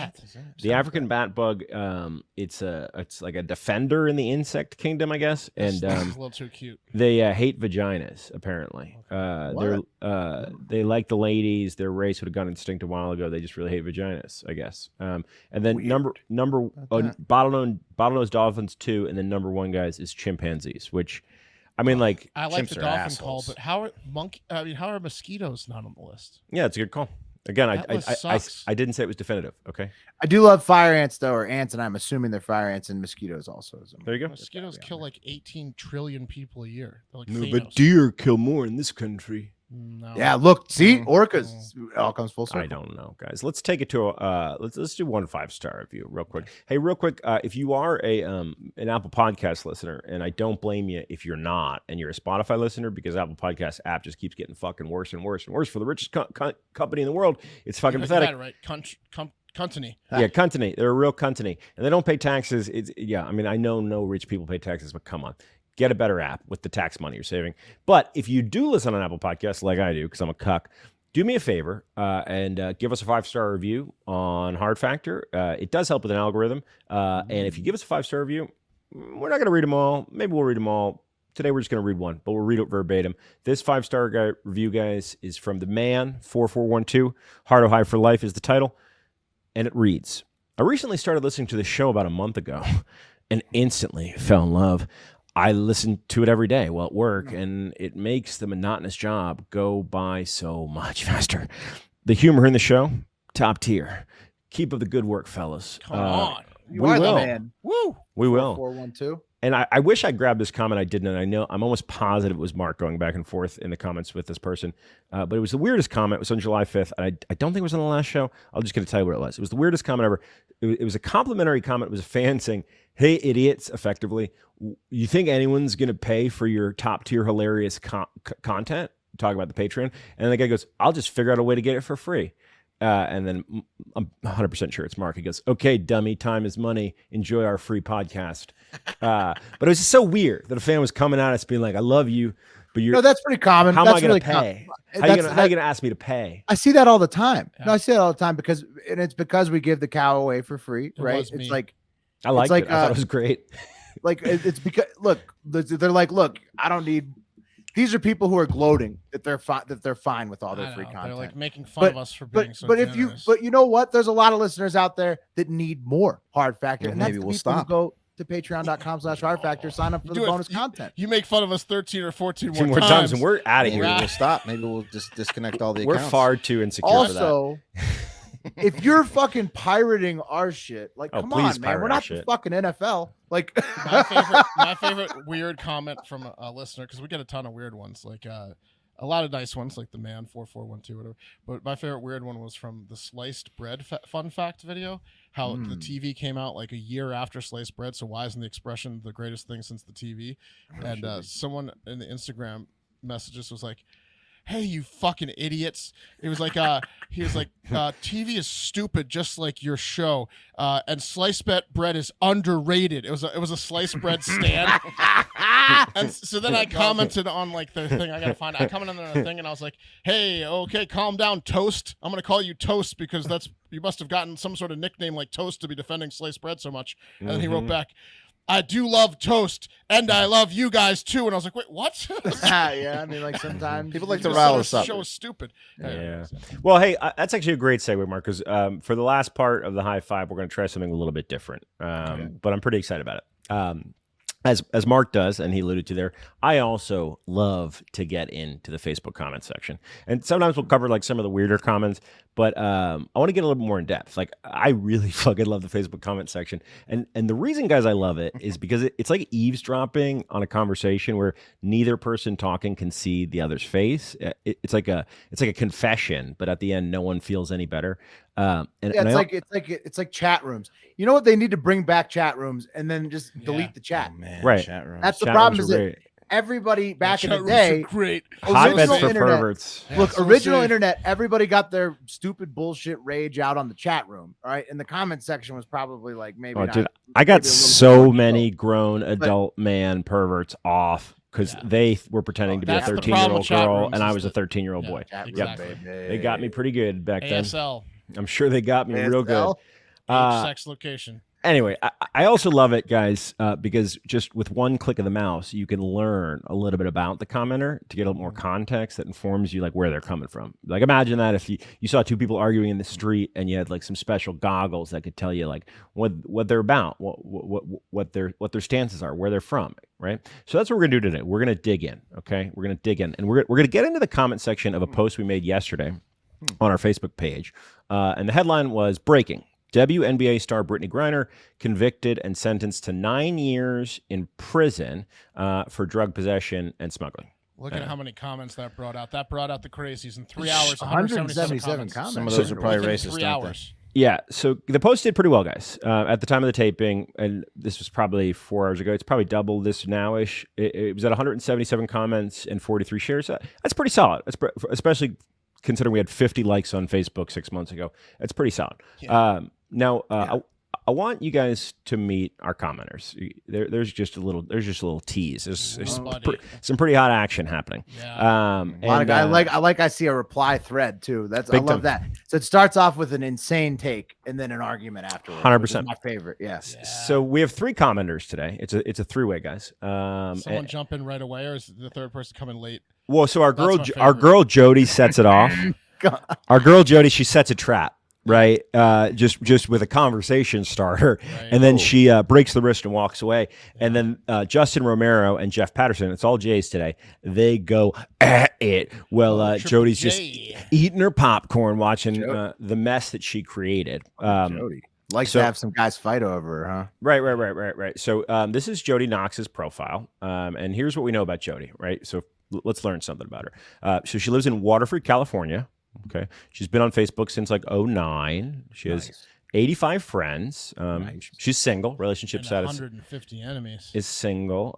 the African bat bug, it's like a defender in the insect kingdom, I guess. And a little too cute. They hate vaginas, apparently. They like the ladies. Their race would have gone extinct a while ago. They just really hate vaginas, I guess. And then bottlenose dolphins 2, and then number 1, guys, is chimpanzees, which. I mean, like I like chimps the are dolphin assholes. call, but how are mosquitoes not on the list? Yeah, it's a good call. Again, I I didn't say it was definitive. Okay. I do love fire ants though, or ants, and I'm assuming they're fire ants and mosquitoes also. There you go. Mosquitoes kill like 18 trillion people a year. They're like No, Thanos. but deer kill more in this country. No. Yeah, look, see, orcas. It all comes full circle. I don't know, guys. Let's take it to let's do 1 5-star review real quick. Hey, real quick, if you are an Apple Podcast listener, and I don't blame you if you're not, and you're a Spotify listener, because Apple Podcast app just keeps getting fucking worse and worse and worse for the richest company in the world. It's fucking pathetic. Right? Company. Yeah, company. They're a real company, and they don't pay taxes. I mean, I know no rich people pay taxes, but come on. Get a better app with the tax money you're saving. But if you do listen on Apple Podcasts like I do, because I'm a cuck, do me a favor and give us a 5-star review on Hard Factor. It does help with an algorithm. And if you give us a 5-star review, we're not going to read them all. Maybe we'll read them all. Today we're just going to read one, but we'll read it verbatim. This 5-star review, guys, is from the man 4412. Hard or High for Life is the title. And it reads, I recently started listening to this show about a month ago and instantly fell in love. I listen to it every day while at work, and it makes the monotonous job go by so much faster. The humor in the show, top tier. Keep up the good work, fellas. Come on. You We are the will. man. Woo. We will. 4412. And I wish I grabbed this comment. I didn't. And I know I'm almost positive it was Mark going back and forth in the comments with this person. But it was the weirdest comment. It was on July 5th. And I don't think it was on the last show. I'm just going to tell you what it was. It was the weirdest comment ever. It was a complimentary comment. It was a fan saying, hey, idiots, effectively. You think anyone's going to pay for your top tier hilarious content? Talk about the Patreon. And the guy goes, I'll just figure out a way to get it for free. And then I'm 100% sure it's Mark. He goes, okay, dummy, time is money. Enjoy our free podcast. But it was just so weird that a fan was coming at us being like, I love you, but you're. No, that's pretty common. How That's am I going really to pay? common. How are you going to ask me to pay? I see that all the time. Yeah. No, I see that all the time because we give the cow away for free, right? was It's me. like I liked like, it. I thought it was great. like it's because look, they're like, look, I don't need. These are people who are gloating that they're fine with all their I free know, content. They're like making fun of us for being so generous. But you know what? There's a lot of listeners out there that need more Hard Factor, Well, and that's maybe the we'll people who stop. go to patreon.com/Hard Factor, sign up for the bonus content. You make fun of us 13 or 14 Two more times, and we're out of Maybe here. we'll stop. Maybe we'll just disconnect all the We're accounts. far too insecure for that. Also, if you're fucking pirating our shit, like, Oh, come please on, man. pirate We're our not the shit. fucking NFL. Like, My favorite weird comment from a listener, because we get a ton of weird ones, like a lot of nice ones, like the man 4412 whatever. But my favorite weird one was from the sliced bread fun fact video. How the TV came out like a year after sliced bread. So why isn't the expression the greatest thing since the TV? And someone in the Instagram messages was like, "Hey, you fucking idiots!" It was like, he was like, "TV is stupid, just like your show, and sliced bread is underrated." It was a sliced bread stand, and so then I commented on like the thing. I commented on the thing, and I was like, "Hey, okay, calm down, Toast. I'm gonna call you Toast because you must have gotten some sort of nickname like Toast to be defending sliced bread so much." And then he wrote back, "I do love toast, and I love you guys too." And I was like, "Wait, what?" yeah, I mean, like sometimes People like to just rile sort of us up. show Show is stupid. Yeah. Well, hey, that's actually a great segue, Mark, because for the last part of the high five, we're going to try something a little bit different. But I'm pretty excited about it. As Mark does, and he alluded to there, I also love to get into the Facebook comment section. And sometimes we'll cover like some of the weirder comments, but I want to get a little bit more in depth. Like, I really fucking love the Facebook comment section. And the reason, guys, I love it is because it's like eavesdropping on a conversation where neither person talking can see the other's face. It's like a confession, but at the end, no one feels any better. It's like chat rooms. You know what? They need to bring back chat rooms and then just delete the chat. Oh, man, Right. Chat rooms. That's the Chat problem. rooms Is are that great. everybody back in Chat the rooms day, are great. Hotbeds original for internet. perverts. Look, so original safe. internet. Everybody got their stupid bullshit rage out on the chat room. All right, and the comment section was probably like maybe. Oh, not, dude, I got maybe a little so bit more many chill. grown adult man perverts off because they were pretending to be a That's the 13-year-old problem with chat girl, rooms and I is was a that- 13-year-old boy. Chat room, Exactly. baby. They got me pretty good back then. ASL, I'm sure they got me real good. ASL? age, sex, location. Anyway, I also love it, guys, because just with one click of the mouse, you can learn a little bit about the commenter to get a little more context that informs you like where they're coming from. Like, imagine that if you saw two people arguing in the street and you had like some special goggles that could tell you like what they're about, what their stances are, where they're from, right? So that's what we're gonna do today. We're gonna dig in, okay? We're gonna dig in, and we're gonna get into the comment section of a post we made yesterday on our Facebook page, and the headline was "Breaking: WNBA star Britney Griner convicted and sentenced to 9 years in prison for drug possession and smuggling." Look at how many comments that brought out. That brought out the crazies in 3 hours. 177 comments. comments. Some of those are probably Within racist. 3 don't they? hours. Yeah, so the post did pretty well, guys. At the time of the taping, and this was probably 4 hours ago, it's probably double this now-ish. It was at 177 comments and 43 shares. That's pretty solid, especially considering we had 50 likes on Facebook 6 months ago. That's pretty solid. Yeah. I want you guys to meet our commenters. There's just a little tease. There's some pretty hot action happening. Yeah. I see a reply thread too. I Big love time. that. So it starts off with an insane take and then an argument afterwards. 100%. My favorite. Yeah. So we have 3 commenters today. It's a three-way, guys. Someone jump in right away, or is the third person coming late? Well, so our That's my girl favorite. Jody sets it off. Our girl Jody, she sets a trap, right? Just with a conversation starter, Right. and then she breaks the wrist and walks away. And then Justin Romero and Jeff Patterson, it's all J's today, they go at it. Well, Triple Jody's J. just eating her popcorn, watching the mess that she created. Jody likes to have some guys fight over her, huh? Right. So this is Jody Knox's profile, and here's what we know about Jody, right? So let's learn something about her. So she lives in Waterford, California. Okay, she's been on Facebook since like 2009. She has 85 friends. She's single. Relationship And status 150 enemies. is single.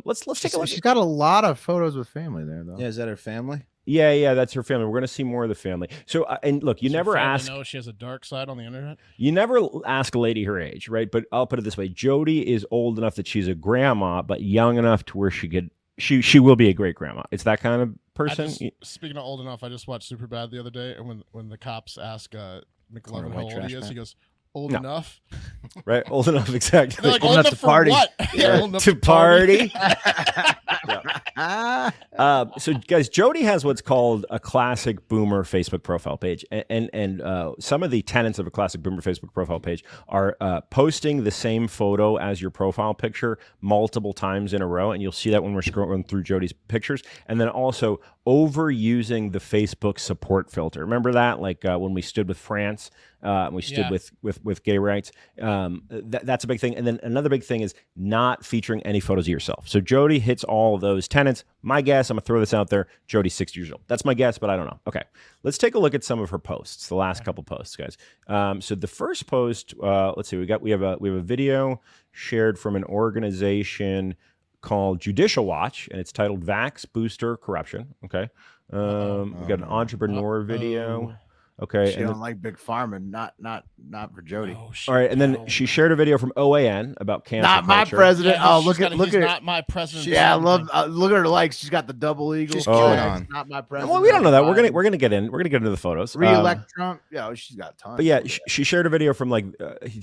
Let's take a look. She's got a lot of photos with family there, though. Yeah, is that her family? Yeah, that's her family. We're going to see more of the family. So, and look, you Does never your family ask. know she has a dark side on the internet. You never ask a lady her age, right? But I'll put it this way: Jody is old enough that she's a grandma, but young enough to where she will be a great grandma. It's that kind of person. Speaking of old enough, I just watched Superbad the other day, and when the cops ask McLovin how white old trash he is, man? he goes, "Old No. enough." Right, old enough, exactly. They're like, Old old enough enough to for party. what? Yeah, Old enough to party. Ah, So, guys, Jody has what's called a classic boomer Facebook profile page, and some of the tenets of a classic boomer Facebook profile page are posting the same photo as your profile picture multiple times in a row, and you'll see that when we're scrolling through Jody's pictures, and then also overusing the Facebook support filter. Remember that, like when we stood with France We stood with gay rights. That's a big thing. And then another big thing is not featuring any photos of yourself. So Jody hits all of those tenets. My guess, I'm gonna throw this out there, Jody's 60 years old. That's my guess, but I don't know. Okay, let's take a look at some of her posts, the last couple posts, guys. So the first post, let's see, we have a video shared from an organization called Judicial Watch, and it's titled "Vax Booster Corruption." Okay, we got an entrepreneur video. Okay, she don't like big pharma, not for Jody. All right, and then she shared a video from OAN about cancel Not my culture. president. Yeah, look at her. not my president. Yeah, I love. Look at her likes. She's got the double eagle. She's killing on. Not my president. Well, we don't know that. We're gonna get into the photos. Re-elect Trump. Yeah, she's got tons. But yeah, she shared a video from like.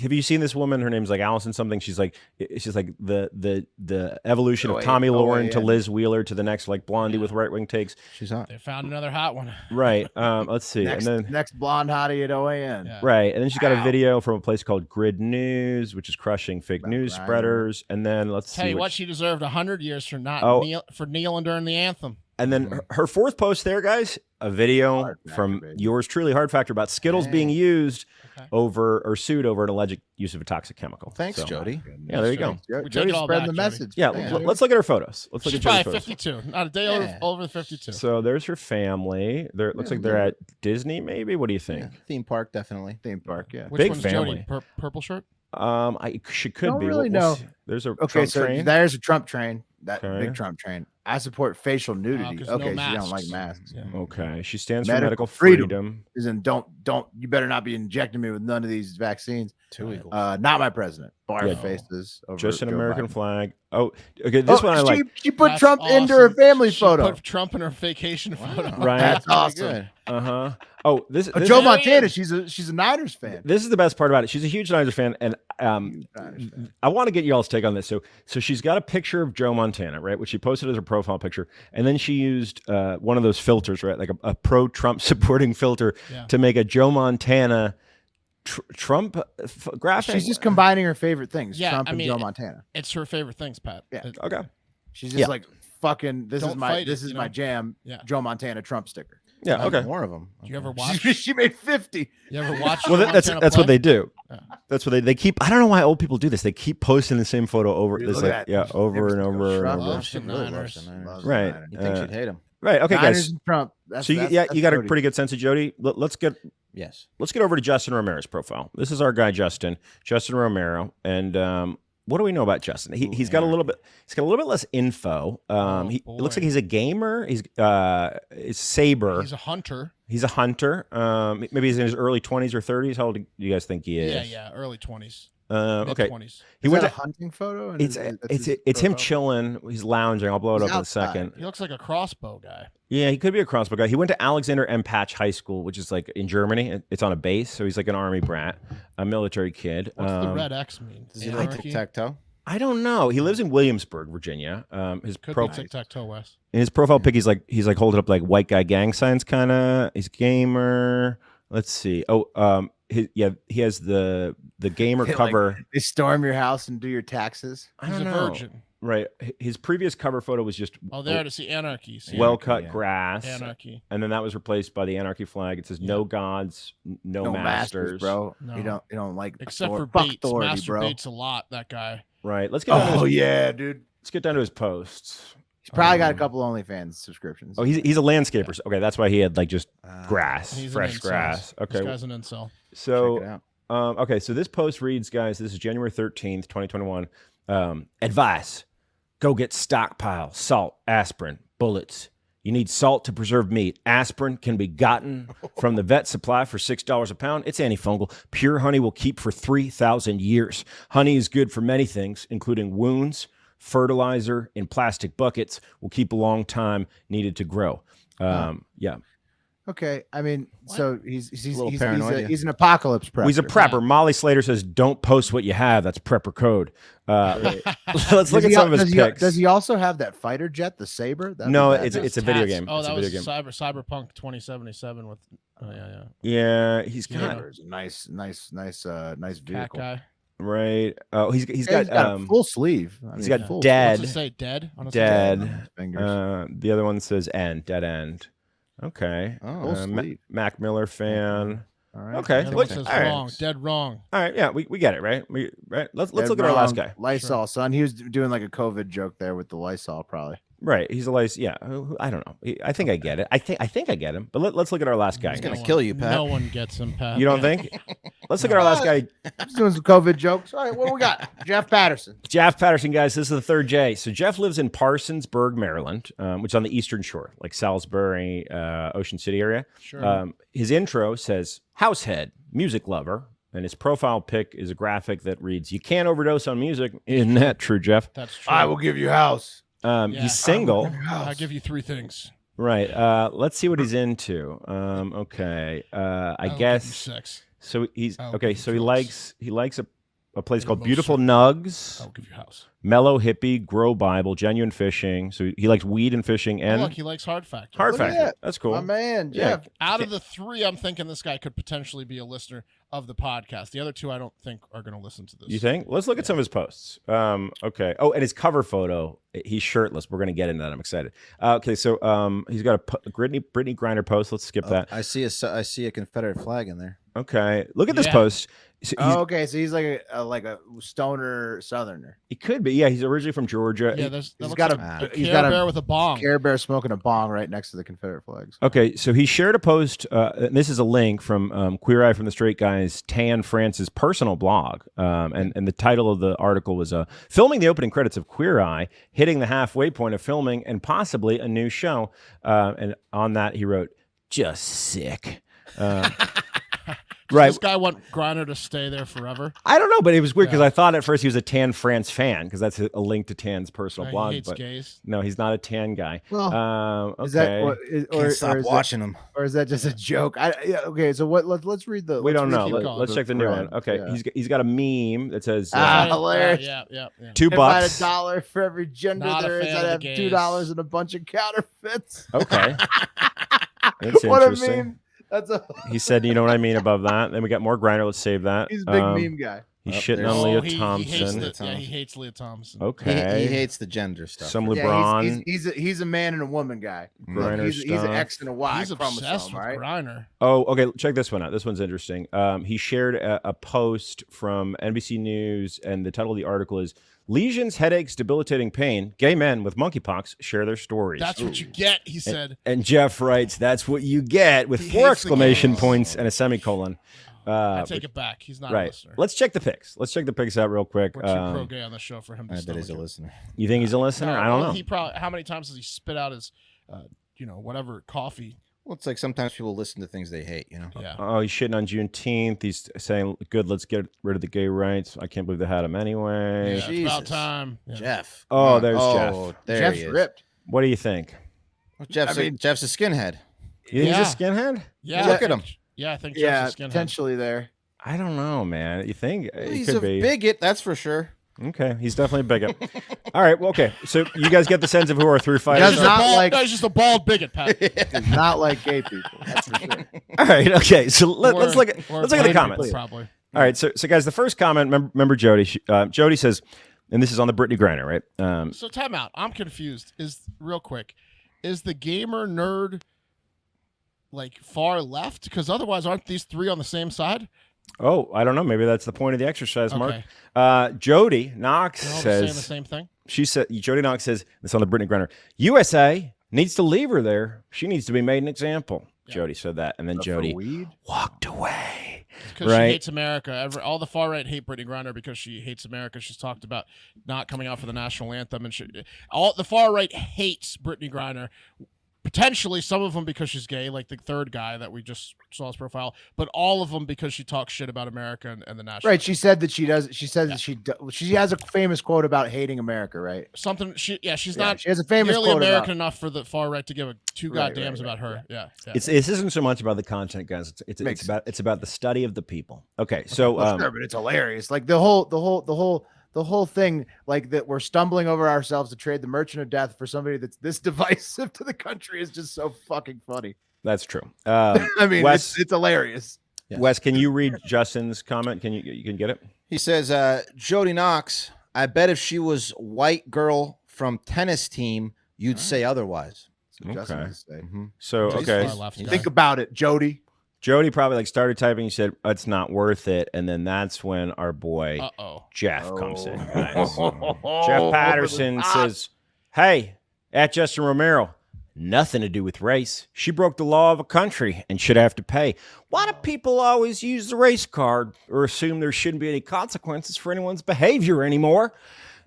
Have you seen this woman? Her name's like Allison something. She's like the evolution of Tommy Lauren to Liz Wheeler to the next like Blondie with right wing takes. She's hot. They found another hot one. Right. Let's see. Next, and then next blonde hottie at OAN. Yeah. right, and then she's got a video from a place called Grid News, which is crushing fake news spreaders. And then let's Tell see. you what, she deserved 100 years for not for kneeling during the anthem. And then her fourth post there, guys, a video from yours truly, Hard Factor, about Skittles being used sued over an alleged use of a toxic chemical. Thanks, Jody. Yeah, there you go. Jody's spreading the message. Yeah, let's look at her photos. Let's look She's at probably Jody's photos. 52, not a day over 52. So there's her family. There looks like they're at Disney, maybe. What do you think? Theme park, definitely. Theme park, yeah. Which Big one's family. Jody? Purple shirt? She could Don't be. really We'll know. see. There's a Okay, Trump so train. there's a Trump train. That Okay. big Trump train. I support facial nudity. 'cause Okay, no she don't like masks. Yeah. Okay, she stands for Medical medical freedom. freedom. Is in don't you better not be injecting me with none of these vaccines. Too equal. Not my president. Bar Yeah. faces. Over Just an Joe American Biden. flag. Oh, okay. This one I like. She put That's Trump into her awesome. family She photo. Put Trump in her vacation photo. Right. That's Really awesome. good. Uh-huh. Oh, this Joe is- Montana. She's a Niners fan. This is the best part about it. She's a huge Niners fan, and I want to get y'all's take on this. So she's got a picture of Joe Montana, right, which she posted as her profile picture, and then she used one of those filters, right, like a pro-Trump supporting filter to make a Joe Montana Trump graphic. She's just combining her favorite things. Yeah, Trump I mean, and Joe Montana. It's her favorite things, Pat. Yeah. Okay. She's just like fucking. This Don't is my fight this it, is you my know? jam. Yeah. Joe Montana Trump sticker. Yeah. Okay. More of them. Do you ever watch? She made 50. You ever watch? Well, Joe that's Montana what play? they do. Yeah. That's what they keep. I don't know why old people do this. They keep posting the same photo over. Dude, This look like at that. over and over and Trump over. Loves the Niners. Right. You think she'd hate him? Right. Okay, Niners guys. and Trump. That's, So you that's got a Jody. pretty good sense of Jody. Let's get Yes. over to Justin Romero's profile. This is our guy Justin Romero, and what do we know about Justin? He's got a little bit. He's got a little bit less info. It looks like he's a gamer. He's Saber. He's a hunter. He's a hunter. Maybe he's in his early 20s or 30s. How old do you guys think he is? Yeah, early 20s. Okay. Mid-20s. He Is went that to a hunting photo? And it's him chilling. He's lounging. I'll blow it He's up in a outside. second. He looks like a crossbow guy. Yeah, he could be a crossbow guy. He went to Alexander M. Patch High School, which is like in Germany. It's on a base, so he's like an army brat, a military kid. What's the red X mean? Does he like Anarchy? tic-tac-toe? I don't know. He lives in Williamsburg, Virginia. His Could pro be tic-tac-toe, Wes. in his profile pic, he's like holding up like white guy gang signs, kind of. He's gamer. Let's see. Oh, he has the gamer Like, cover. they storm your house and do your taxes. I He's don't a know. virgin. Right. His previous cover photo was just Oh, there to see Anarchy. See well-cut yeah. grass, Anarchy. and then that was replaced by the Anarchy flag. It says "No gods, no, masters." bro. No. You don't like Except author- for fuck Bates. authority, Master bro. Bates a lot, that guy. Right. Let's get. Down to Oh his, yeah, dude. Let's get down to his posts. He's probably got a couple OnlyFans subscriptions. Oh, he's a landscaper. Okay, that's why he had like just grass, He's an fresh incel. grass. This Okay. guy's an incel. So Check it out. Okay, so this post reads, guys, this is January 13th, 2021. Advice: go get stockpile, salt, aspirin, bullets. You need salt to preserve meat. Aspirin can be gotten from the vet supply for $6 a pound. It's antifungal. Pure honey will keep for 3,000 years. Honey is good for many things, including wounds. Fertilizer in plastic buckets will keep a long time, needed to grow. Yeah. Okay, I mean, so he's paranoid, he's an apocalypse prepper. Well, he's a prepper. Molly Slater says, "Don't post what you have." That's prepper code. Let's look at some of his pics. Does he also have that fighter jet, the Saber? No, it's a video game. Oh, It's a that was video game. Cyberpunk 2077 with. Oh yeah. Yeah, he's got Saber is a nice Cat vehicle. guy. right. Oh, he's Yeah, got a full sleeve. I he's mean, got full dead. What's it say? Dead. On his Dead. on his fingers. The other one says end. Dead end. Okay. Full sleeve. Mac Miller fan. All right. Okay. Everyone Look, says all right. wrong, dead wrong. All right. Yeah, we get it, right? Right. Let's Dead look at our last wrong. guy. Lysol, son. He was doing like a COVID joke there with the Lysol, probably. Right. He's a lice. Yeah. I don't know. I think I get it. I think I get him. But let's look at our last guy. He's gonna kill you, Pat. No one gets him, Pat. You don't think? Let's look at our last guy. He's doing some COVID jokes. All right, what we got? Jeff Patterson. Jeff Patterson, guys. This is the third J. So Jeff lives in Parsonsburg, Maryland, which is on the eastern shore, like Salisbury, Ocean City area. Sure. His intro says househead, music lover, and his profile pic is a graphic that reads, "You can't overdose on music." Isn't that true, Jeff? That's true. I will give you house. Yeah. He's single. I'll give you 3 things. Right. Let's see what he's into. Okay. I I'll give you guess. sex. So he's I'll okay. give you So drugs. he likes a place called most Beautiful certain. Nugs, I'll give you house. Mellow Hippie, Grow Bible, Genuine Fishing. So he likes weed and fishing Oh, and look, he likes Hard Factor. Hard Look at Factor. that. That's cool. My man, Yeah. Jeff. Out of the 3, I'm thinking this guy could potentially be a listener of the podcast. The other 2, I don't think are going to listen to this. You think? Let's look at some of his posts. Okay. Oh, and his cover photo, he's shirtless. We're going to get into that. I'm excited. Okay, so he's got a Britney Griner post. Let's skip that. I see a Confederate flag in there. Okay. Look at this Yeah. post. So Oh, okay, so he's like a stoner southerner. he could be. Yeah, he's originally from Georgia. Yeah, that He's looks got like a a he's Care got Bear a with a bong. Care Bear smoking a bong right next to the Confederate flags. Okay, so he shared a post. And this is a link from Queer Eye from the Straight Guy's Tan France's personal blog. And the title of the article was Filming the Opening Credits of Queer Eye, Hitting the Halfway Point of Filming, and Possibly a New Show. And on that, he wrote, "Just sick." Does Right. this guy want Griner to stay there forever? I don't know, but it was weird because Yeah. I thought at first he was a Tan France fan because that's a link to Tan's personal He blog. hates But gays. no, he's not a Tan guy. Well, Okay. is that what, Can't stop watching them. or is that just a joke? Okay, so what? Let's read the. We let's don't read know. the- Let's check the new thread. one. Okay, Yeah. he's got a meme that says Ah, hilarious. Yeah. $2. If I had $1 for every gender Not a there is, fan I'd of have the gays. $2 and a bunch of counterfeits. Okay. That's What a interesting. meme! That's a He said, "You know what I mean?" Above that. Then we got more Griner. Let's save that. he's a big meme guy. He's Oh, shitting there's- on Leah he hates Thompson. he hates Leah Thompson. Okay. He hates the gender stuff. Some Yeah, LeBron. he's a man and a woman guy. Griner He's an stuff. X and a Y He's chromosome, obsessed with right? Griner. Oh, okay. Check this one out. This one's interesting. He shared a post from NBC News, and the title of the article is "Lesions, Headaches, Debilitating Pain. Gay Men with Monkeypox Share Their Stories." That's what you get, he said. And Jeff writes, "That's what you get," with He 4 hates the exclamation gays. points and a semicolon. I take it back. He's not a Right. listener. Let's check the pics. Let's check the pics out real quick. We're too pro gay on the show for him to I bet stomach he's a it. listener. You think he's a listener? No, I don't well, know. He probably. How many times does he spit out his, whatever coffee? Well, it's like sometimes people listen to things they hate, you know? Yeah. Oh, he's shitting on Juneteenth. He's saying, "Good, let's get rid of the gay rights." I can't believe they had him anyway. Yeah, it's about Jesus. time. Yeah. Jeff. Oh, there's oh, Jeff. There Jeff's he is. ripped. What do you think? Well, Jeff's a skinhead. You think Yeah. he's a skinhead? Yeah. Look I at think- him. Yeah, I think Yeah, Jeff's a skinhead. potentially there. I don't know, man. You think he He's could a be? bigot, that's for sure. Okay, he's definitely a bigot. All right, well, okay. So you guys get the sense of who our 3 He's fighters Does just, are. not a bald, like- no, he's just a bald bigot, Pat. Does not like gay people. That's for sure. All right, okay. So let's look at Or let's look at the blind comments. people, probably. All right, so guys, the first comment. Remember Jody? Jody says, and this is on the Britney Griner, right? So time out. I'm confused. Is real quick. Is the gamer nerd like far left? Because otherwise, aren't these 3 on the same side? Oh, I don't know. Maybe that's the point of the exercise, Okay. Mark. Jody Knox They're all saying the says. same thing. She said, Jody Knox says, this on the Britney Griner, USA needs to leave her there. She needs to be made an example. Yeah. Jody said that. And then For Jody weed? walked away. Because Right. she hates America. All the far right hate Britney Griner because she hates America. She's talked about not coming out for the national anthem, and all the far right hates Britney Griner. Potentially, some of them because she's gay, like the third guy that we just saw his profile, but all of them because she talks shit about America and the national. Right. She said that she does. She says that she has a famous quote about hating America. Right. Something. She's Yeah, not. she has a famous nearly quote American about. enough for the far right to give a two Right, goddams right, about her. Yeah. This isn't so much about the content, guys. Makes It's about the study of the people. Okay, so Well, sure, but it's hilarious. Like the whole thing, like that we're stumbling over ourselves to trade the Merchant of Death for somebody that's this divisive to the country is just so fucking funny. that's true. I mean, Wes, it's hilarious. Wes, can you read Justin's comment? Can you can get it? He says, Jody Knox, I bet if she was white girl from tennis team, you'd say otherwise. That's what Justin Okay. has to say. Mhm. So He's okay, far left guy. Think about it, Jody. Jody probably like started typing. He said, "It's not worth it," and then that's when our boy Jeff comes in. Guys. Jeff Patterson says, "Hey, at Justin Romero, nothing to do with race. She broke the law of a country and should have to pay. Why do people always use the race card or assume there shouldn't be any consequences for anyone's behavior anymore?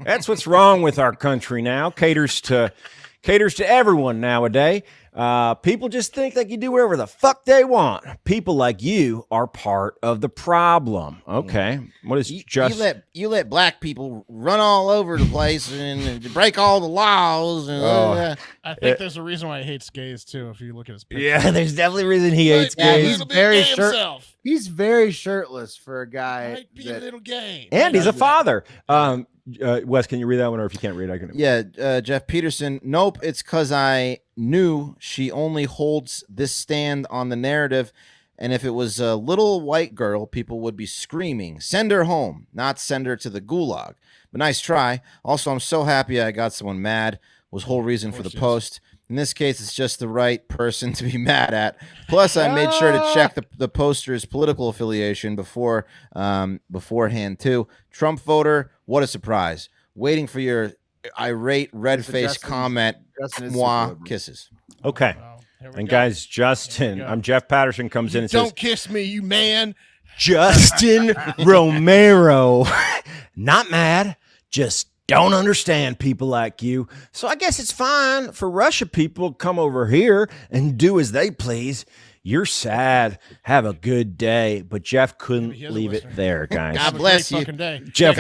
That's what's wrong with our country now. Caters to everyone nowadays. People just think they can do whatever the fuck they want. People like you are part of the problem." Okay. What is you let black people run all over the place and break all the laws. And, I think there's a reason why he hates gays too. If you look at his picture. Yeah, there's definitely a reason he hates gays. He's very shirtless for a guy. Might be a little gay. And he's a father. Wes, can you read that one? Or if you can't read, I can. Yeah, Jeff Peterson. Nope, it's because I knew she only holds this stand on the narrative. And if it was a little white girl, people would be screaming, "Send her home," not "send her to the gulag." But nice try. Also, I'm so happy I got someone mad. Was whole reason for the post. In this case, it's just the right person to be mad at. Plus, I made sure to check the poster's political affiliation beforehand, too. Trump voter, what a surprise. Waiting for your irate red-faced comment. Mwah, kisses. Okay. And guys, I'm Jeff Patterson comes in and says, "Don't kiss me, you man." Justin Romero, not mad, just don't understand people like you. So I guess it's fine for Russia people to come over here and do as they please. You're sad. Have a good day. But Jeff couldn't leave it there, guys. God bless you. Jeff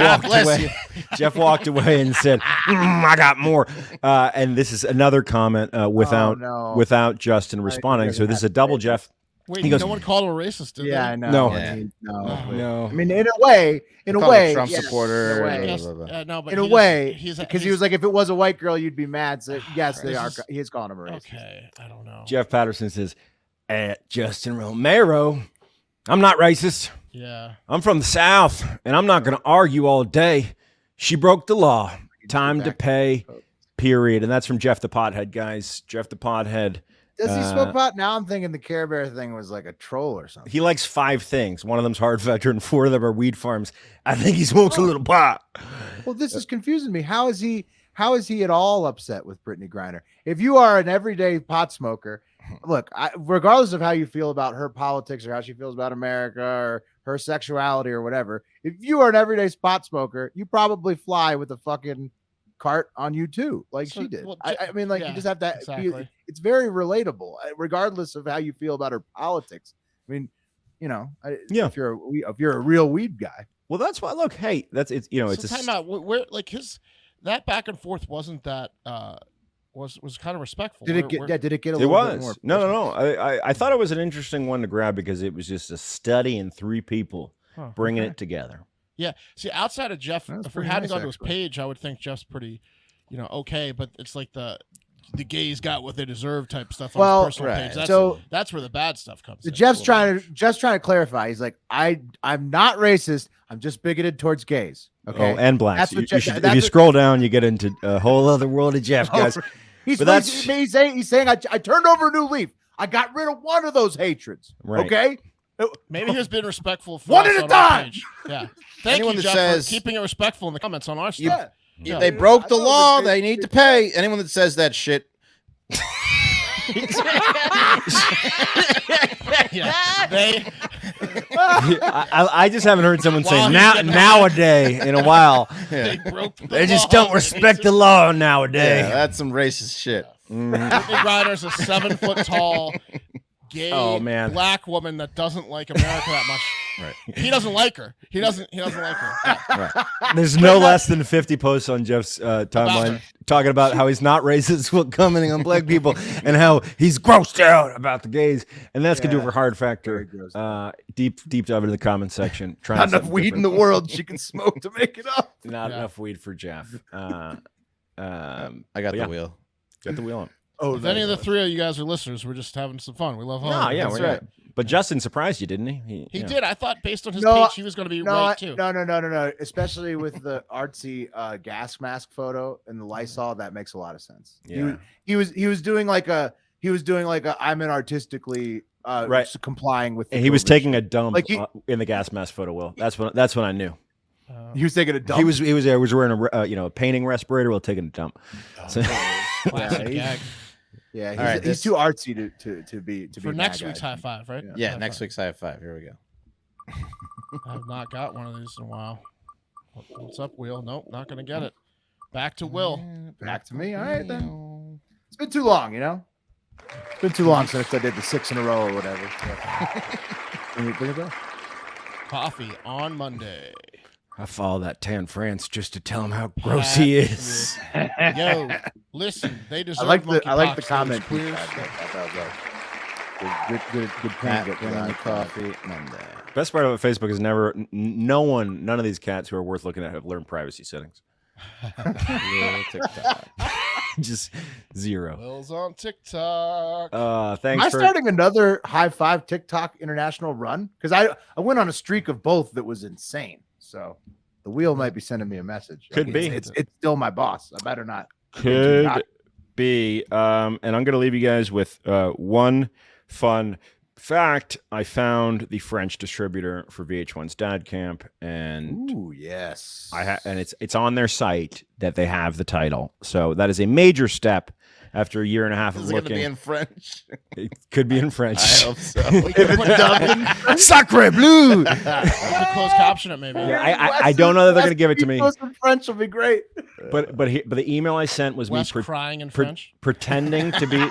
walked away and said, "I got more." And this is another comment without Justin responding. So this is a double Jeff. Wait, no one called him a racist, did they? I know. No. I mean, in a way, Trump supporter. In a way, because he was like, if it was a white girl, you'd be mad. So yes, they are. He's calling him a racist. Okay, I don't know. Jeff Patterson says, "At Justin Romero, I'm not racist. Yeah, I'm from the South, and I'm not going to argue all day. She broke the law. Time to pay. Period." And that's from Jeff the Pothead, guys. Jeff the Pothead. Does he smoke pot? Now I'm thinking the Care Bear thing was like a troll or something. He likes 5 things. One of them's hard vector, and 4 of them are weed farms. I think he smokes a little pot. Well, this is confusing me. How is he at all upset with Britney Griner? If you are an everyday pot smoker, look, regardless of how you feel about her politics or how she feels about America or her sexuality or whatever, if you are an everyday pot smoker, you probably fly with a fucking cart on you too, like she did. I mean, like, you just have to. Exactly. It's very relatable, regardless of how you feel about her politics. I mean, if you're a real weed guy. Well, that's why. Look, hey, it's a time out. Where like that back and forth wasn't that was kind of respectful. Did it get a little bit more? No. I thought it was an interesting one to grab because it was just a study in 3 people bringing it together. Yeah. See, outside of Jeff, if we hadn't gone to his page, I would think Jeff's pretty, okay. But it's like the gays got what they deserve type stuff on his personal page. That's where the bad stuff comes. Jeff's trying to clarify. He's like, I'm not racist. I'm just bigoted towards gays. Okay, oh, and blacks. If you scroll down, you get into a whole other world of Jeff, guys. He's saying I turned over a new leaf. I got rid of one of those hatreds. Right. Okay. Maybe he was being respectful for one at a time. Yeah. Thank you, Jeff, for keeping it respectful in the comments on our stuff. If they broke the law, they need to pay. Anyone that says that shit. I just haven't heard someone say nowadays in a while. Yeah. They just don't respect the law nowadays. Yeah, that's some racist shit. Britney Griner's a 7 foot tall gay black woman that doesn't like America that much. Right. He doesn't like her. He doesn't like her. Yeah. Right. There's no less than 50 posts on Jeff's timeline talking about how he's not racist while commenting on black people and how he's grossed out about the gays. And that's gonna do it for Hard Factor. Deep dive into the comment section. Not enough weed in the world she can smoke to make it up. Not enough weed for Jeff. I got the wheel. Got the wheel on. Oh, if any of the 3 of you guys are listeners, we're just having some fun. We love home. No, yeah, that's right. But Justin surprised you, didn't he? He did. I thought based on his page, he was going to be right too. No. Especially with the artsy gas mask photo and the Lysol, that makes a lot of sense. Yeah. He was doing like a I'm an artistically Right. complying with. And he was COVID taking shit. a dump Like in the gas mask photo. Will that's when I knew he was taking a dump. he was wearing a painting respirator while taking a dump. So, Classic gag. Yeah, he's, All right, he's too artsy to be For a next bad week's guy. high five, right? Yeah, High next five. week's high five. Here we go. I've not got one of these in a while. What's up, Will? Nope, not gonna get it. Back to Will. Back to me. All right then. It's been too long, you know. It's been too long since I did the 6 in a row or whatever. Bring it back. Coffee on Monday. I follow that Tan France just to tell him how gross he is. Yo, listen, they deserve. I like the monkeypox, comment. those queers. Good Matt point. bringing the coffee Monday. Best part about Facebook is none of these cats who are worth looking at have learned privacy settings. TikTok. Just zero. Will's on TikTok. Thanks Am I for starting another high five TikTok international run? Because I went on a streak of both that was insane. So the wheel might be sending me a message. Could be. It's still my boss. I better not. could be. And I'm going to leave you guys with one fun fact. I found the French distributor for VH1's Dad Camp, and ooh, yes, and it's on their site that they have the title. So that is a major step. After a year and a half of Is it going to looking, be in French? it could be in French. I hope so. Sacre bleu. Close caption it, maybe. Yeah, I don't know that they're going to give it to me. In French will be great. But the email I sent was Wes me crying in French. pretending to be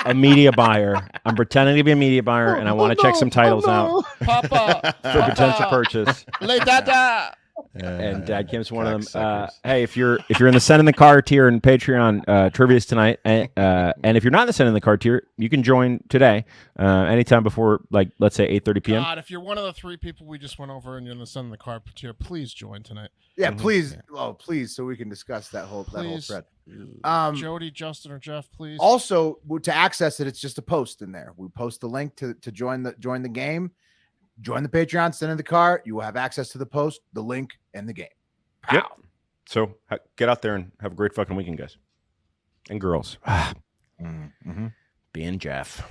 a media buyer. I'm pretending to be a media buyer, and I want to check some titles out Papa, for potential purchase. Le Dada. And Dad Camp's one of them. Hey, if you're in the Send in the Car tier in Patreon, trivia's tonight, and if you're not in the Send in the Car tier, you can join today, anytime before, like, let's say 8:30 p.m. God, if you're one of the three people we just went over and you're in the Send in the Car tier, please join tonight. Yeah, please. Oh, please, so we can discuss that whole thread. Jody, Justin, or Jeff, please. Also, to access it, it's just a post in there. We post the link to join the game. Join the Patreon, Send in the Car. You will have access to the post, the link, and the game. Yep. So get out there and have a great fucking weekend, guys and girls. Being Jeff.